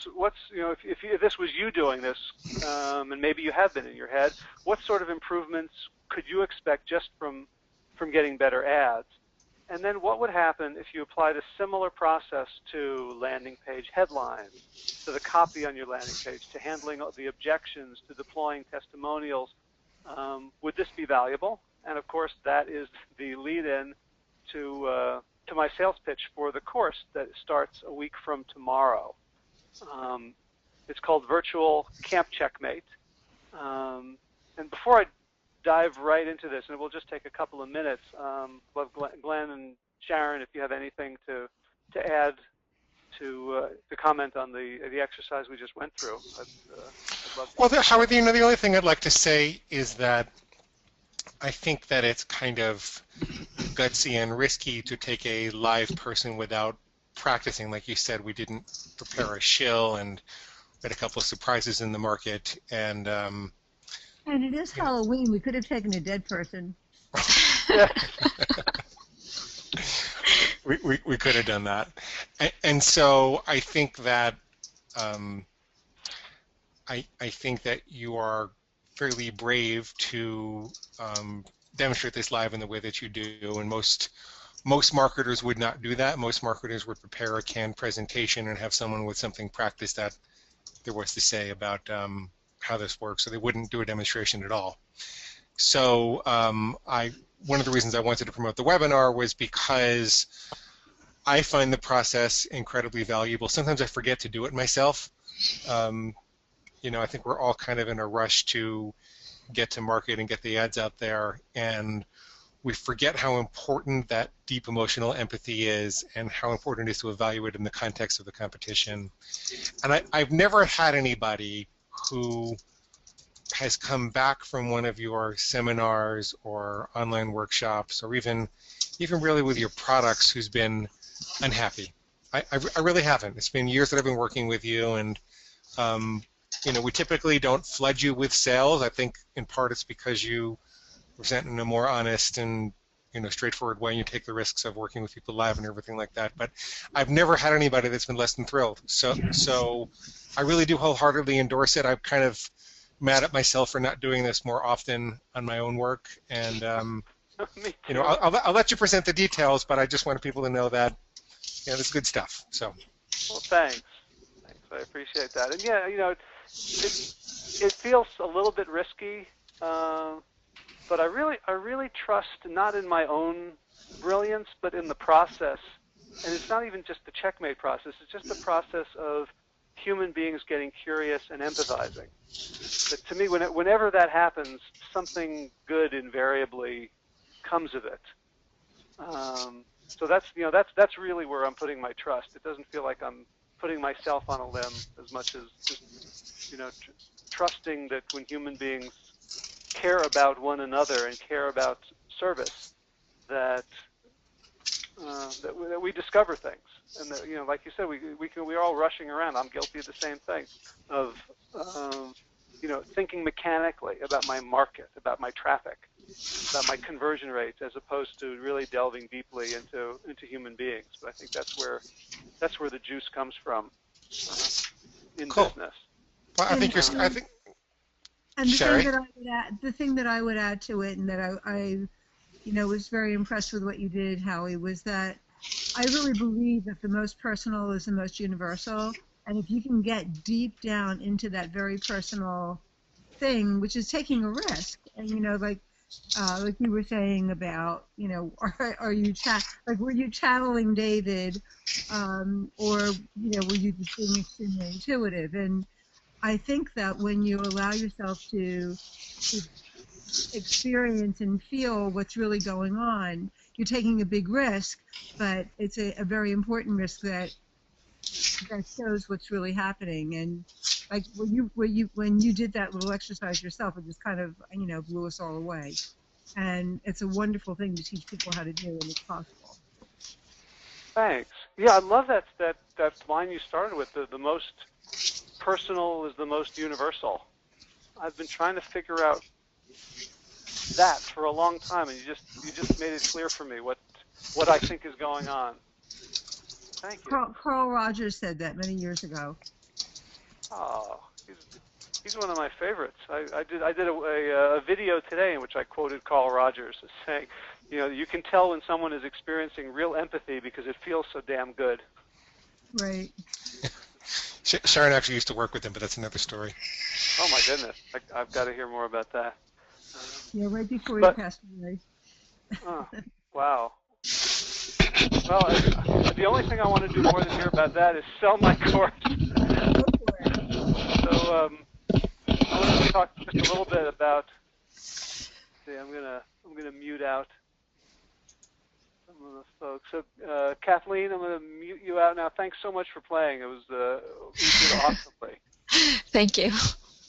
if this was you doing this, and maybe you have been in your head, what sort of improvements could you expect just from getting better ads? And then what would happen if you applied a similar process to landing page headlines, to the copy on your landing page, to handling the objections, to deploying testimonials? Would this be valuable? And of course, that is the lead-in to my sales pitch for the course that starts a week from tomorrow. It's called Virtual Camp Checkmate. And before I dive right into this, and it will just take a couple of minutes, love Glenn and Sharon, if you have anything to add to comment on the exercise we just went through. I'd love to. Well, Howard, the only thing I'd like to say is that I think that it's kind of gutsy and risky to take a live person without practicing. Like you said, we didn't prepare a shill, and we had a couple of surprises in the market, and it is Halloween. We could have taken a dead person. we could have done that, and so I think that I think that you are fairly brave to demonstrate this live in the way that you do, and most marketers would not do that. Most marketers would prepare a canned presentation and have someone with something practiced that there was to say about how this works, so they wouldn't do a demonstration at all. So one of the reasons I wanted to promote the webinar was because I find the process incredibly valuable. Sometimes I forget to do it myself. I think we're all kind of in a rush to get to market and get the ads out there, and we forget how important that deep emotional empathy is and how important it is to evaluate in the context of the competition. And I've never had anybody who has come back from one of your seminars or online workshops, or even really with your products, who's been unhappy. I really haven't. It's been years that I've been working with you, and we typically don't flood you with sales. I think in part it's because you present in a more honest and straightforward way, and you take the risks of working with people live and everything like that. But I've never had anybody that's been less than thrilled. So I really do wholeheartedly endorse it. I'm kind of mad at myself for not doing this more often on my own work, and I'll let you present the details, but I just want people to know that this is good stuff. So. Well, thanks. I appreciate that. And yeah, it feels a little bit risky, but I really trust not in my own brilliance, but in the process. And it's not even just the checkmate process. It's just the process of human beings getting curious and empathizing. But to me, whenever that happens, something good invariably comes of it. So that's really where I'm putting my trust. It doesn't feel like I'm putting myself on a limb as much as just trusting that when human beings care about one another and care about service, that we discover things, and that, like you said, we're all rushing around. I'm guilty of the same thing, of thinking mechanically about my market, about my traffic, about my conversion rates, as opposed to really delving deeply into human beings. But I think that's where the juice comes from in business. Well, I think And Sherry? the thing that I would add to it, and that I was very impressed with what you did, Howie, was that I really believe that the most personal is the most universal. And if you can get deep down into that very personal thing, which is taking a risk, and like you were saying about, are you were you channeling David, or were you just being extremely intuitive? And I think that when you allow yourself to experience and feel what's really going on, you're taking a big risk, but it's a very important risk that shows what's really happening. And like when you did that little exercise yourself, it just kind of blew us all away. And it's a wonderful thing to teach people how to do, and it's possible. Thanks. Yeah, I love that line you started with. The most personal is the most universal. I've been trying to figure out that for a long time, and you just made it clear for me what I think is going on. Thank you. Carl Rogers said that many years ago. Oh, he's one of my favorites. I did a video today in which I quoted Carl Rogers as saying, you can tell when someone is experiencing real empathy because it feels so damn good. Right. Sharon actually used to work with him, but that's another story. Oh my goodness, I've got to hear more about that. Yeah, right before you passed away. Oh, wow. Well, the only thing I want to do more than hear about that is sell my course. So I want to talk just a little bit about. See, I'm gonna mute out some of the folks. So Kathleen, I'm gonna mute you out now. Thanks so much for playing. It was you did awesomely. Thank you.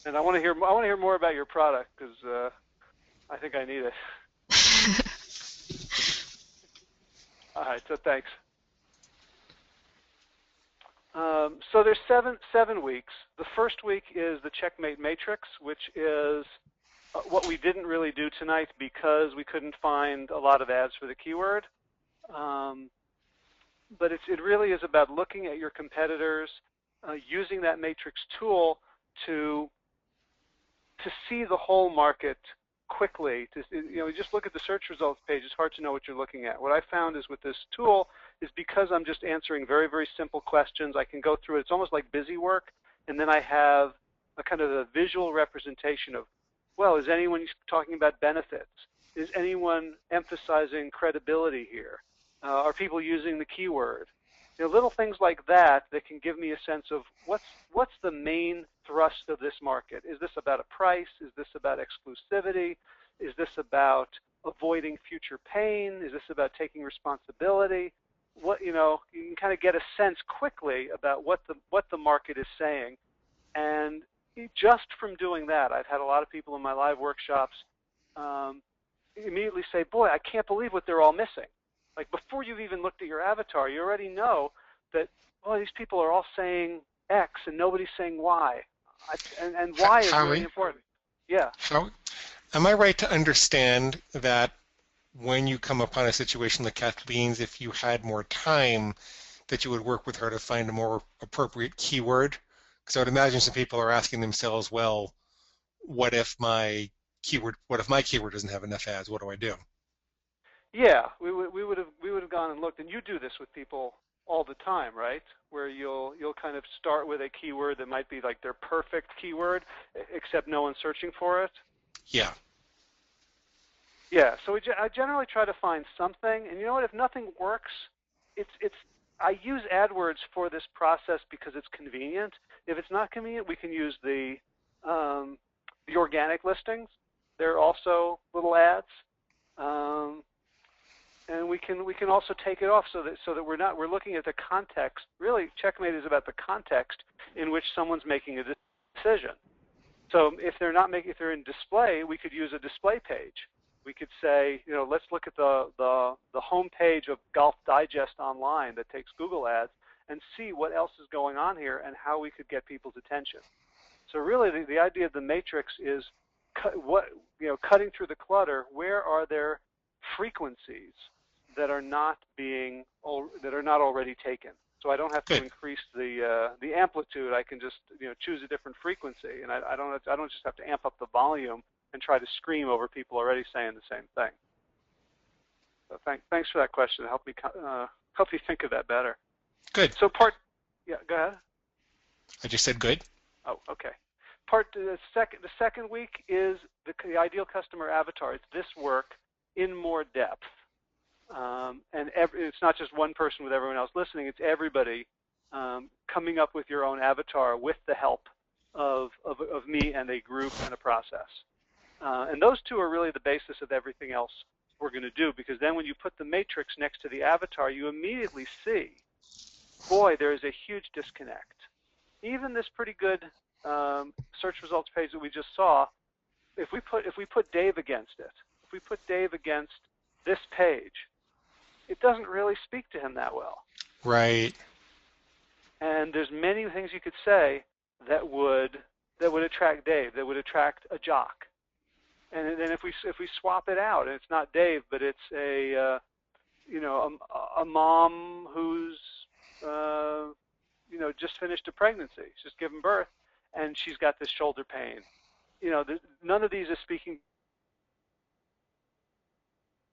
And I want to hear more about your product because I think I need it. All right, so thanks. So there's seven weeks. The first week is the Checkmate Matrix, which is what we didn't really do tonight because we couldn't find a lot of ads for the keyword. But it really is about looking at your competitors, using that matrix tool to see the whole market quickly. You just look at the search results page, it's hard to know what you're looking at. What I found is with this tool is because I'm just answering very, very simple questions, I can go through it. It's almost like busy work, and then I have a kind of a visual representation of, well, is anyone talking about benefits? Is anyone emphasizing credibility here? Are people using the keyword? Little things like that can give me a sense of what's the main thrust of this market. Is this about a price? Is this about exclusivity? Is this about avoiding future pain? Is this about taking responsibility? You can kind of get a sense quickly about what the market is saying. And just from doing that, I've had a lot of people in my live workshops immediately say, boy, I can't believe what they're all missing. Like before you've even looked at your avatar, you already know that, oh, these people are all saying X and nobody's saying Y. And Y is really important. Yeah. So, am I right to understand that when you come upon a situation like Kathleen's, if you had more time, that you would work with her to find a more appropriate keyword? Because I would imagine some people are asking themselves, well, what if my keyword doesn't have enough ads? What do I do? Yeah, we would have gone and looked, and you do this with people all the time, right? Where you'll kind of start with a keyword that might be like their perfect keyword, except no one's searching for it. Yeah. Yeah. So I generally try to find something, and you know what? If nothing works, I use AdWords for this process because it's convenient. If it's not convenient, we can use the organic listings. They're also little ads. And we can also take it off so that we're looking at the context. Really, Checkmate is about the context in which someone's making a decision. So if they're in display, we could use a display page. We could say, let's look at the home page of Golf Digest online that takes Google ads and see what else is going on here and how we could get people's attention. So really, the idea of the matrix is cutting through the clutter. Where are there frequencies that are not already taken? So I don't have to increase the amplitude. I can just choose a different frequency, and I don't just have to amp up the volume and try to scream over people already saying the same thing. So thanks for that question. Help me think of that better. Good. So yeah, go ahead. I just said good. Oh, okay. The second week is the ideal customer avatar. It's this work in more depth. And it's not just one person with everyone else listening. It's everybody coming up with your own avatar with the help of me and a group and a process. And those two are really the basis of everything else we're going to do, because then when you put the matrix next to the avatar, you immediately see, boy, there is a huge disconnect. Even this pretty good search results page that we just saw, if we put Dave against it, if we put Dave against this page, it doesn't really speak to him that well. Right. And there's many things you could say that would attract Dave, that would attract a jock. And then if we swap it out, and it's not Dave, but it's a mom who's just finished a pregnancy, she's just given birth, and she's got this shoulder pain. None of these is speaking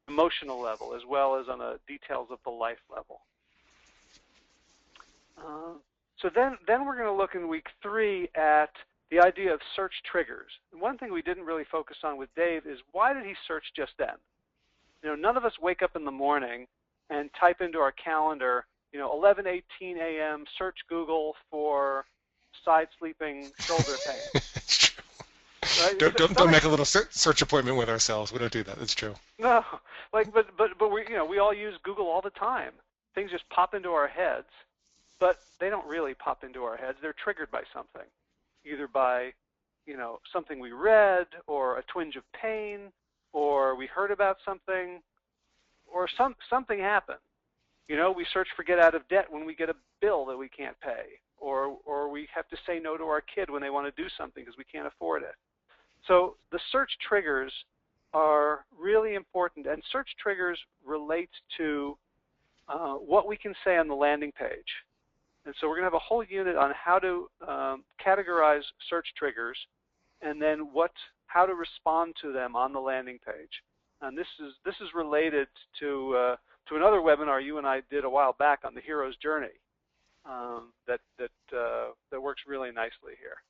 emotional level as well as on the details of the life level. So then we're going to look in week 3 at the idea of search triggers. And one thing we didn't really focus on with Dave is, why did he search just then? None of us wake up in the morning and type into our calendar, 11:18 a.m. search Google for side sleeping shoulder pain. Right? Don't make a little search appointment with ourselves. We don't do that. That's true. No, but we all use Google all the time. Things just pop into our heads, but they don't really pop into our heads. They're triggered by something, either by something we read, or a twinge of pain, or we heard about something, or something happened. We search for get out of debt when we get a bill that we can't pay, or we have to say no to our kid when they want to do something because we can't afford it. So the search triggers are really important, and search triggers relate to what we can say on the landing page. And so we're going to have a whole unit on how to categorize search triggers, and then how to respond to them on the landing page. And this is related to another webinar you and I did a while back on the hero's journey that works really nicely here.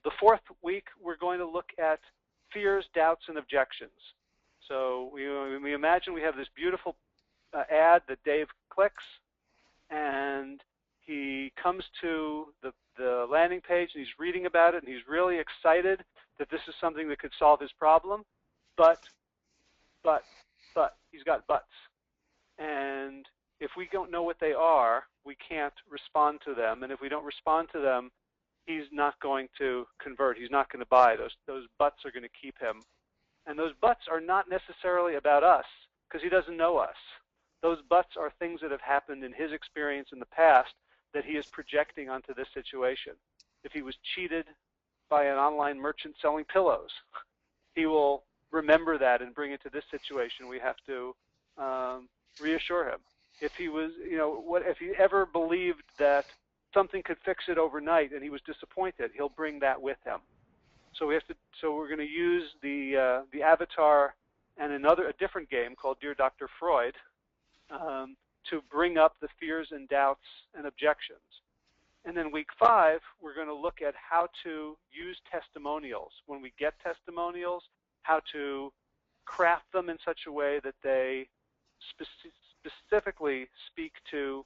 The 4th week, we're going to look at fears, doubts, and objections. So we imagine we have this beautiful ad that Dave clicks, and he comes to the landing page, and he's reading about it, and he's really excited that this is something that could solve his problem, but he's got buts. And if we don't know what they are, we can't respond to them, and if we don't respond to them, he's not going to convert. He's not going to buy. Those buts are going to keep him. And those buts are not necessarily about us, because he doesn't know us. Those buts are things that have happened in his experience in the past that he is projecting onto this situation. If he was cheated by an online merchant selling pillows, he will remember that and bring it to this situation. We have to reassure him. If he was, if he ever believed that something could fix it overnight and he was disappointed, he'll bring that with him. So we're going to use the avatar and a different game called Dear Dr. Freud to bring up the fears and doubts and objections. And then week 5, we're going to look at how to use testimonials. When we get testimonials, how to craft them in such a way that they specifically speak to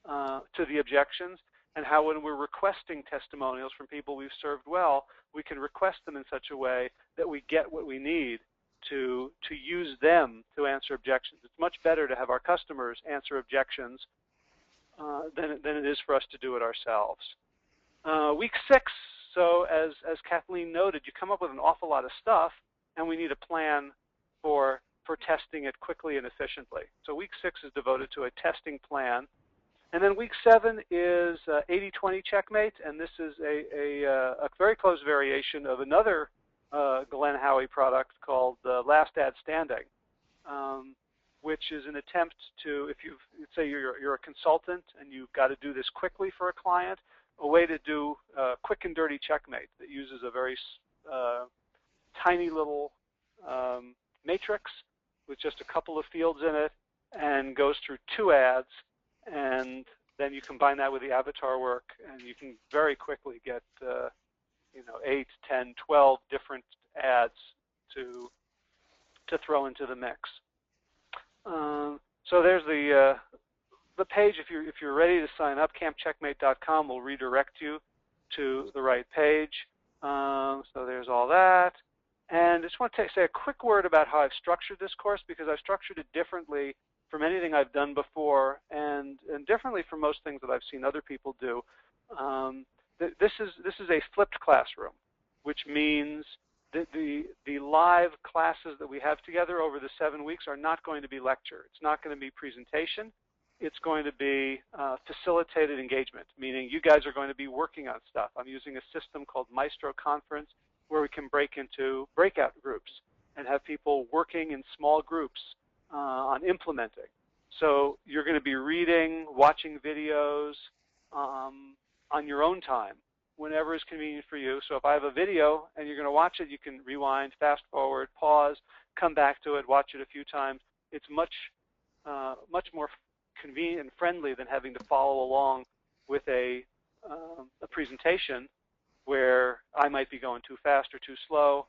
the objections, and how when we're requesting testimonials from people we've served well, we can request them in such a way that we get what we need to use them to answer objections. It's much better to have our customers answer objections than it is for us to do it ourselves. Week 6, so as Kathleen noted, you come up with an awful lot of stuff, and we need a plan for testing it quickly and efficiently. So week 6 is devoted to a testing plan. And then week 7 is 80-20 Checkmate, and this is a very close variation of another Glenn Howie product called Last Ad Standing, which is an attempt to, if you say you're a consultant and you've got to do this quickly for a client, a way to do quick and dirty checkmate that uses a very tiny little matrix with just a couple of fields in it and goes through 2 ads, and then you combine that with the avatar work, and you can very quickly get 8, 10, 12 different ads to throw into the mix. So there's the page. If you're ready to sign up, campcheckmate.com will redirect you to the right page. So there's all that. And I just want to say a quick word about how I've structured this course, because I've structured it differently from anything I've done before, and differently from most things that I've seen other people do. This is a flipped classroom, which means that the live classes that we have together over the 7 weeks are not going to be lecture. It's not going to be presentation. It's going to be facilitated engagement, meaning you guys are going to be working on stuff. I'm using a system called Maestro Conference, where we can break into breakout groups and have people working in small groups on implementing. So you're going to be reading, watching videos on your own time, whenever is convenient for you. So if I have a video and you're going to watch it, you can rewind, fast forward, pause, come back to it, watch it a few times. It's much more convenient and friendly than having to follow along with a presentation where I might be going too fast or too slow.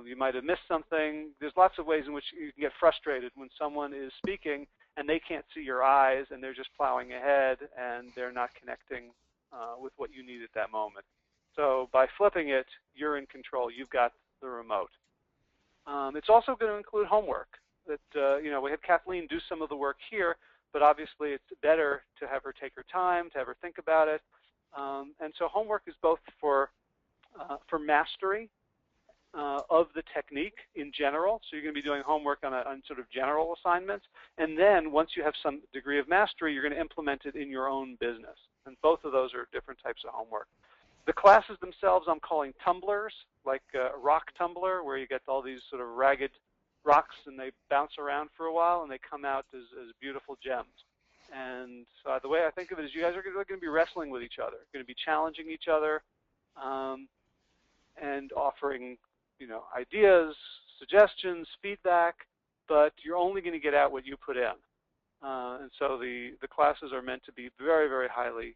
You might have missed something. There's lots of ways in which you can get frustrated when someone is speaking and they can't see your eyes and they're just plowing ahead and they're not connecting with what you need at that moment. So by flipping it, you're in control. You've got the remote. It's also going to include homework. That we had Kathleen do some of the work here, but obviously it's better to have her take her time, to have her think about it. And so homework is both for mastery of the technique in general. So you're going to be doing homework on sort of general assignments. And then once you have some degree of mastery, you're going to implement it in your own business. And both of those are different types of homework. The classes themselves I'm calling tumblers, like a rock tumbler, where you get all these sort of ragged rocks and they bounce around for a while and they come out as beautiful gems. And the way I think of it is you guys are going to be wrestling with each other, going to be challenging each other, and offering ideas, suggestions, feedback, but you're only going to get out what you put in. And so the classes are meant to be very, very highly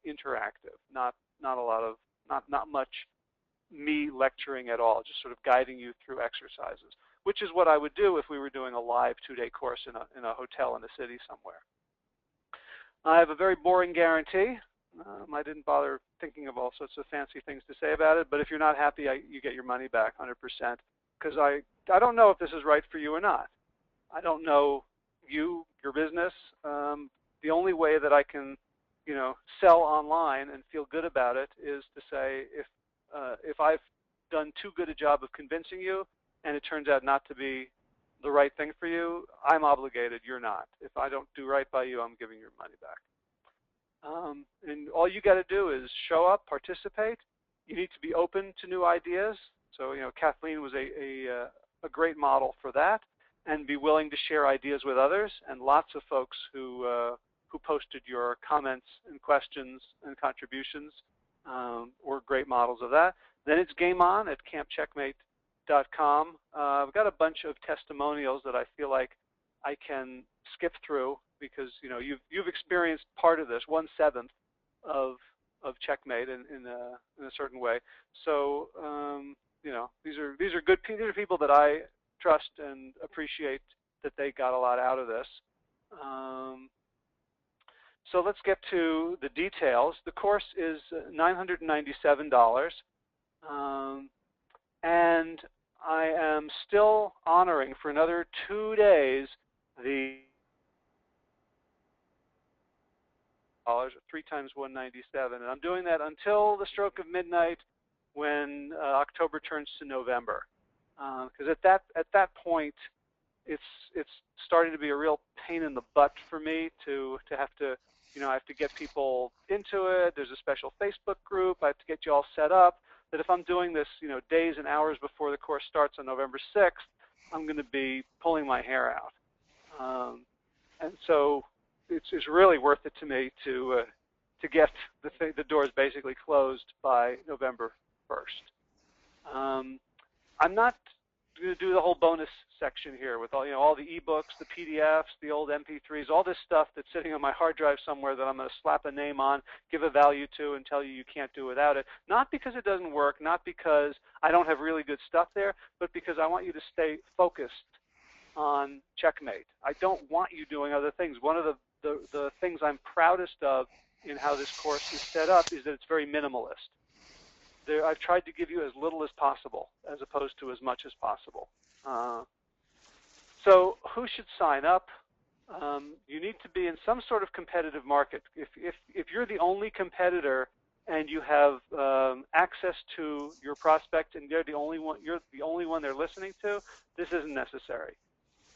interactive, not much me lecturing at all, just sort of guiding you through exercises, which is what I would do if we were doing a live 2-day course in a hotel in a city somewhere. I have a very boring guarantee. I didn't bother thinking of all sorts of fancy things to say about it, but if you're not happy, you get your money back 100%, because I don't know if this is right for you or not. I don't know your business. The only way that I can, sell online and feel good about it is to say if I've done too good a job of convincing you and it turns out not to be the right thing for you, I'm obligated, you're not. If I don't do right by you, I'm giving your money back. And all you got to do is show up, participate. You need to be open to new ideas. So, Kathleen was a great model for that, and be willing to share ideas with others. And lots of folks who posted your comments and questions and contributions were great models of that. Then it's game on at campcheckmate.com. I've got a bunch of testimonials that I feel like I can skip through because you've experienced part of this, 1/7 of Checkmate in a certain way. So these are good people. These are people that I trust and appreciate that they got a lot out of this. So let's get to the details. The course is $997, and I am still honoring for another 2 days the 3 times 197, and I'm doing that until the stroke of midnight when October turns to November, because at that point it's starting to be a real pain in the butt for me to have to I have to get people into it. There's a special Facebook group. I have to get you all set up. That if I'm doing this days and hours before the course starts on November 6th, I'm going to be pulling my hair out, and so it's really worth it to me to get the doors basically closed by November 1st. I'm not going to do the whole bonus section here with all the ebooks, the PDFs, the old MP3s, all this stuff that's sitting on my hard drive somewhere that I'm going to slap a name on, give a value to, and tell you can't do without it. Not because it doesn't work, not because I don't have really good stuff there, but because I want you to stay focused on Checkmate. I don't want you doing other things. One of the things I'm proudest of in how this course is set up is that it's very minimalist. I've tried to give you as little as possible as opposed to as much as possible. So who should sign up? You need to be in some sort of competitive market. If you're the only competitor and you have access to your prospect and you're the only one they're listening to, this isn't necessary.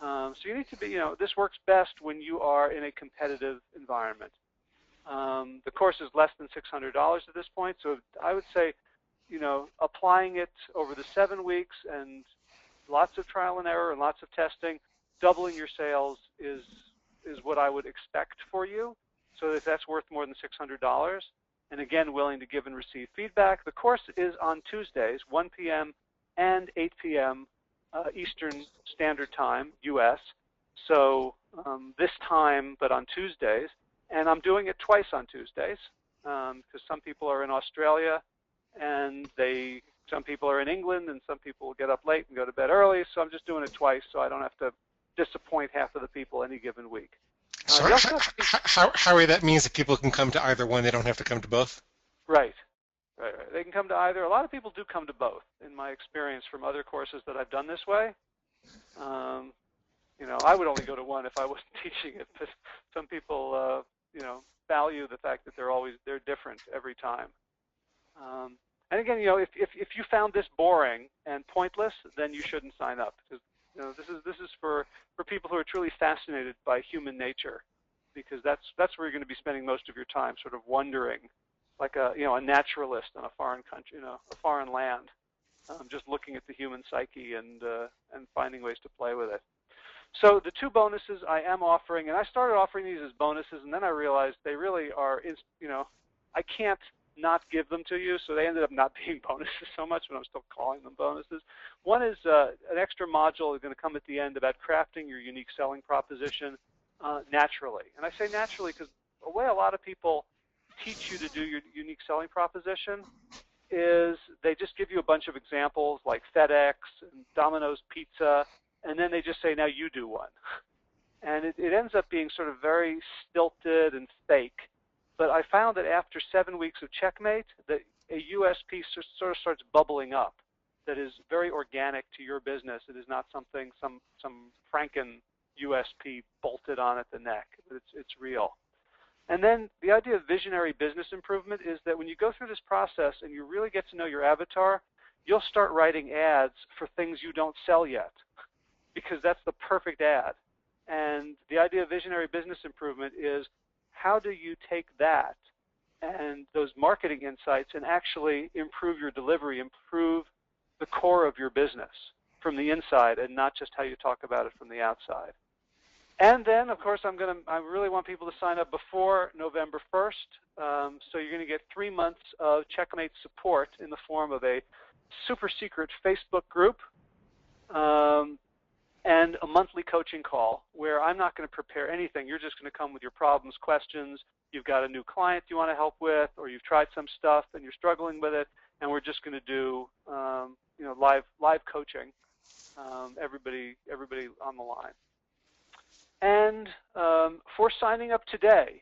So you need to be, this works best when you are in a competitive environment. The course is less than $600 at this point, so I would say, applying it over the 7 weeks and lots of trial and error and lots of testing, doubling your sales is what I would expect for you. So if that's worth more than $600, and again, willing to give and receive feedback. The course is on Tuesdays, 1 p.m. and 8 p.m. Eastern Standard Time, U.S. So this time, but on Tuesdays. And I'm doing it twice on Tuesdays because some people are in Australia and some people are in England and some people will get up late and go to bed early. So I'm just doing it twice so I don't have to disappoint half of the people any given week. So Howie, that means that people can come to either one. They don't have to come to both? Right. They can come to either. A lot of people do come to both, in my experience from other courses that I've done this way. I would only go to one if I wasn't teaching it, but some people, value the fact that they're different every time. And again, if you found this boring and pointless, then you shouldn't sign up, because this is for people who are truly fascinated by human nature, because that's where you're going to be spending most of your time, sort of wondering, like a naturalist in a foreign country, a foreign land, just looking at the human psyche and finding ways to play with it. So the 2 bonuses I am offering, and I started offering these as bonuses, and then I realized they really are, I can't not give them to you, so they ended up not being bonuses so much, but I'm still calling them bonuses. One is an extra module is going to come at the end about crafting your unique selling proposition naturally. And I say naturally because the way a lot of people teach you to do your unique selling proposition is they just give you a bunch of examples like FedEx and Domino's Pizza, and then they just say, now you do one. And it ends up being sort of very stilted and fake. But I found that after 7 weeks of Checkmate, that a USP sort of starts bubbling up that is very organic to your business. It is not something, some Franken USP bolted on at the neck. It's real. And then the idea of visionary business improvement is that when you go through this process and you really get to know your avatar, you'll start writing ads for things you don't sell yet, because that's the perfect ad. And the idea of visionary business improvement is, how do you take that and those marketing insights and actually improve your delivery, improve the core of your business from the inside and not just how you talk about it from the outside. And then, of course, I really want people to sign up before November 1st. So you're going to get 3 months of Checkmate support in the form of a super secret Facebook group and a monthly coaching call where I'm not going to prepare anything. You're just going to come with your problems, questions. You've got a new client you want to help with, or you've tried some stuff and you're struggling with it, and we're just going to do live coaching. Everybody on the line. And for signing up today,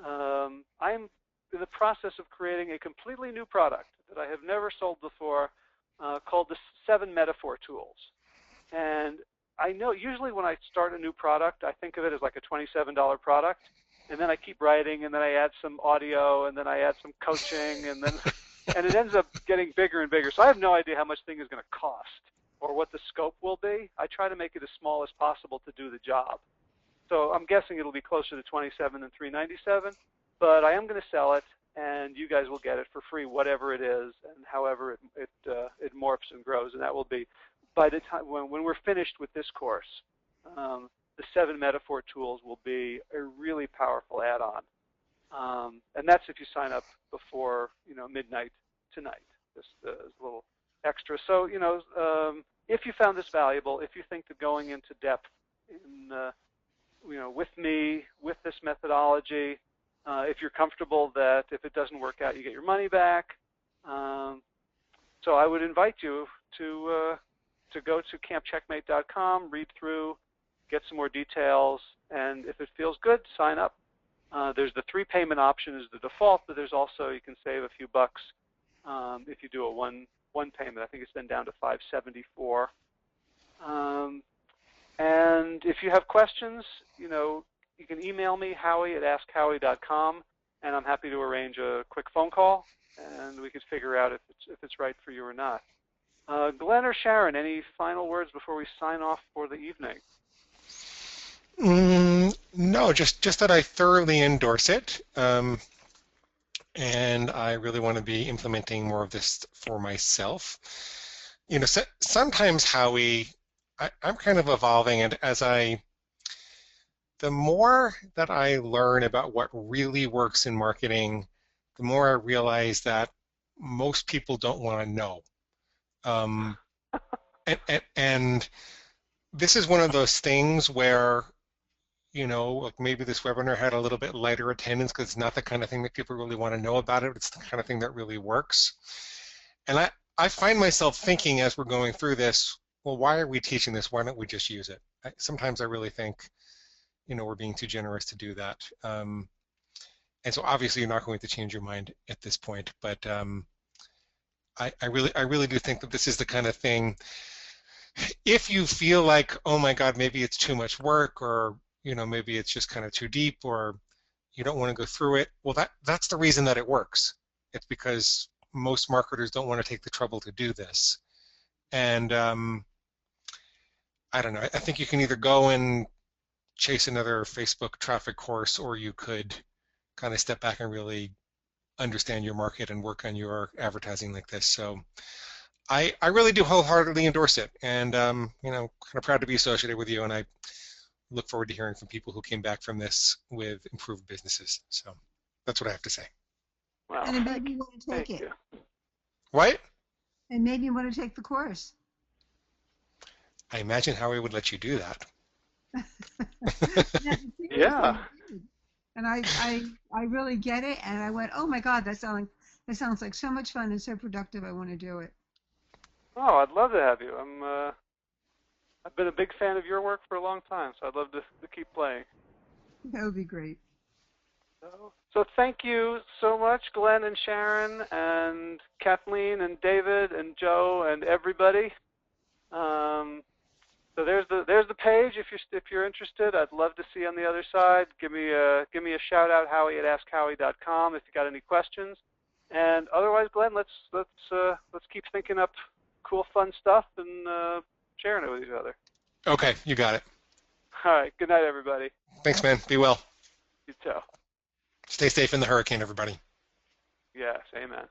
I'm in the process of creating a completely new product that I have never sold before, called the 7 Metaphor Tools. And I know usually when I start a new product, I think of it as like a $27 product, and then I keep writing, and then I add some audio, and then I add some coaching, and then and it ends up getting bigger and bigger. So I have no idea how much thing is going to cost or what the scope will be. I try to make it as small as possible to do the job. So I'm guessing it'll be closer to $27 than $397, but I am going to sell it, and you guys will get it for free, whatever it is, and however it morphs and grows. And that will be by the time when we're finished with this course. The 7 Metaphor Tools will be a really powerful add-on, and that's if you sign up before midnight tonight. Just as a little extra. So if you found this valuable, if you think that going into depth in with me, with this methodology, if you're comfortable that if it doesn't work out, you get your money back. So I would invite you to go to campcheckmate.com, read through, get some more details, and if it feels good, sign up. There's the 3 payment option is the default, but there's also, you can save a few bucks if you do a one payment. I think it's been down to $574. And if you have questions, you can email me, Howie@askhowie.com, and I'm happy to arrange a quick phone call, and we could figure out if it's right for you or not. Glenn or Sharon, any final words before we sign off for the evening? No, just that I thoroughly endorse it, and I really want to be implementing more of this for myself. Sometimes, Howie, I'm kind of evolving, and the more that I learn about what really works in marketing, the more I realize that most people don't want to know. And this is one of those things where, like maybe this webinar had a little bit lighter attendance because it's not the kind of thing that people really want to know about it. It's the kind of thing that really works. And I find myself thinking as we're going through this, well, why are we teaching this? Why don't we just use it? Sometimes I really think, we're being too generous to do that. And so obviously you're not going to change your mind at this point, but I really do think that this is the kind of thing, if you feel like, oh my God, maybe it's too much work, or maybe it's just kind of too deep, or you don't want to go through it, well, that's the reason that it works. It's because most marketers don't want to take the trouble to do this. And I don't know, I think you can either go and chase another Facebook traffic course, or you could kind of step back and really understand your market and work on your advertising like this. So I really do wholeheartedly endorse it, and kind of proud to be associated with you, and I look forward to hearing from people who came back from this with improved businesses. So that's what I have to say. Wow. And maybe you want to take it. What? And maybe you want to take the course. I imagine Howie would let you do that. Yeah. And I really get it, and I went, oh my God, that sounds like so much fun and so productive. I want to do it. Oh, I'd love to have you. I've been a big fan of your work for a long time, so I'd love to keep playing. That would be great. So thank you so much, Glenn and Sharon and Kathleen and David and Joe and everybody. So there's the page. If you're interested, I'd love to see you on the other side. Give me a shout out, Howie@askhowie.com if you got any questions. And otherwise, Glenn, let's keep thinking up cool, fun stuff and sharing it with each other. Okay, you got it. All right. Good night, everybody. Thanks, man. Be well. You too. Stay safe in the hurricane, everybody. Yes. Amen.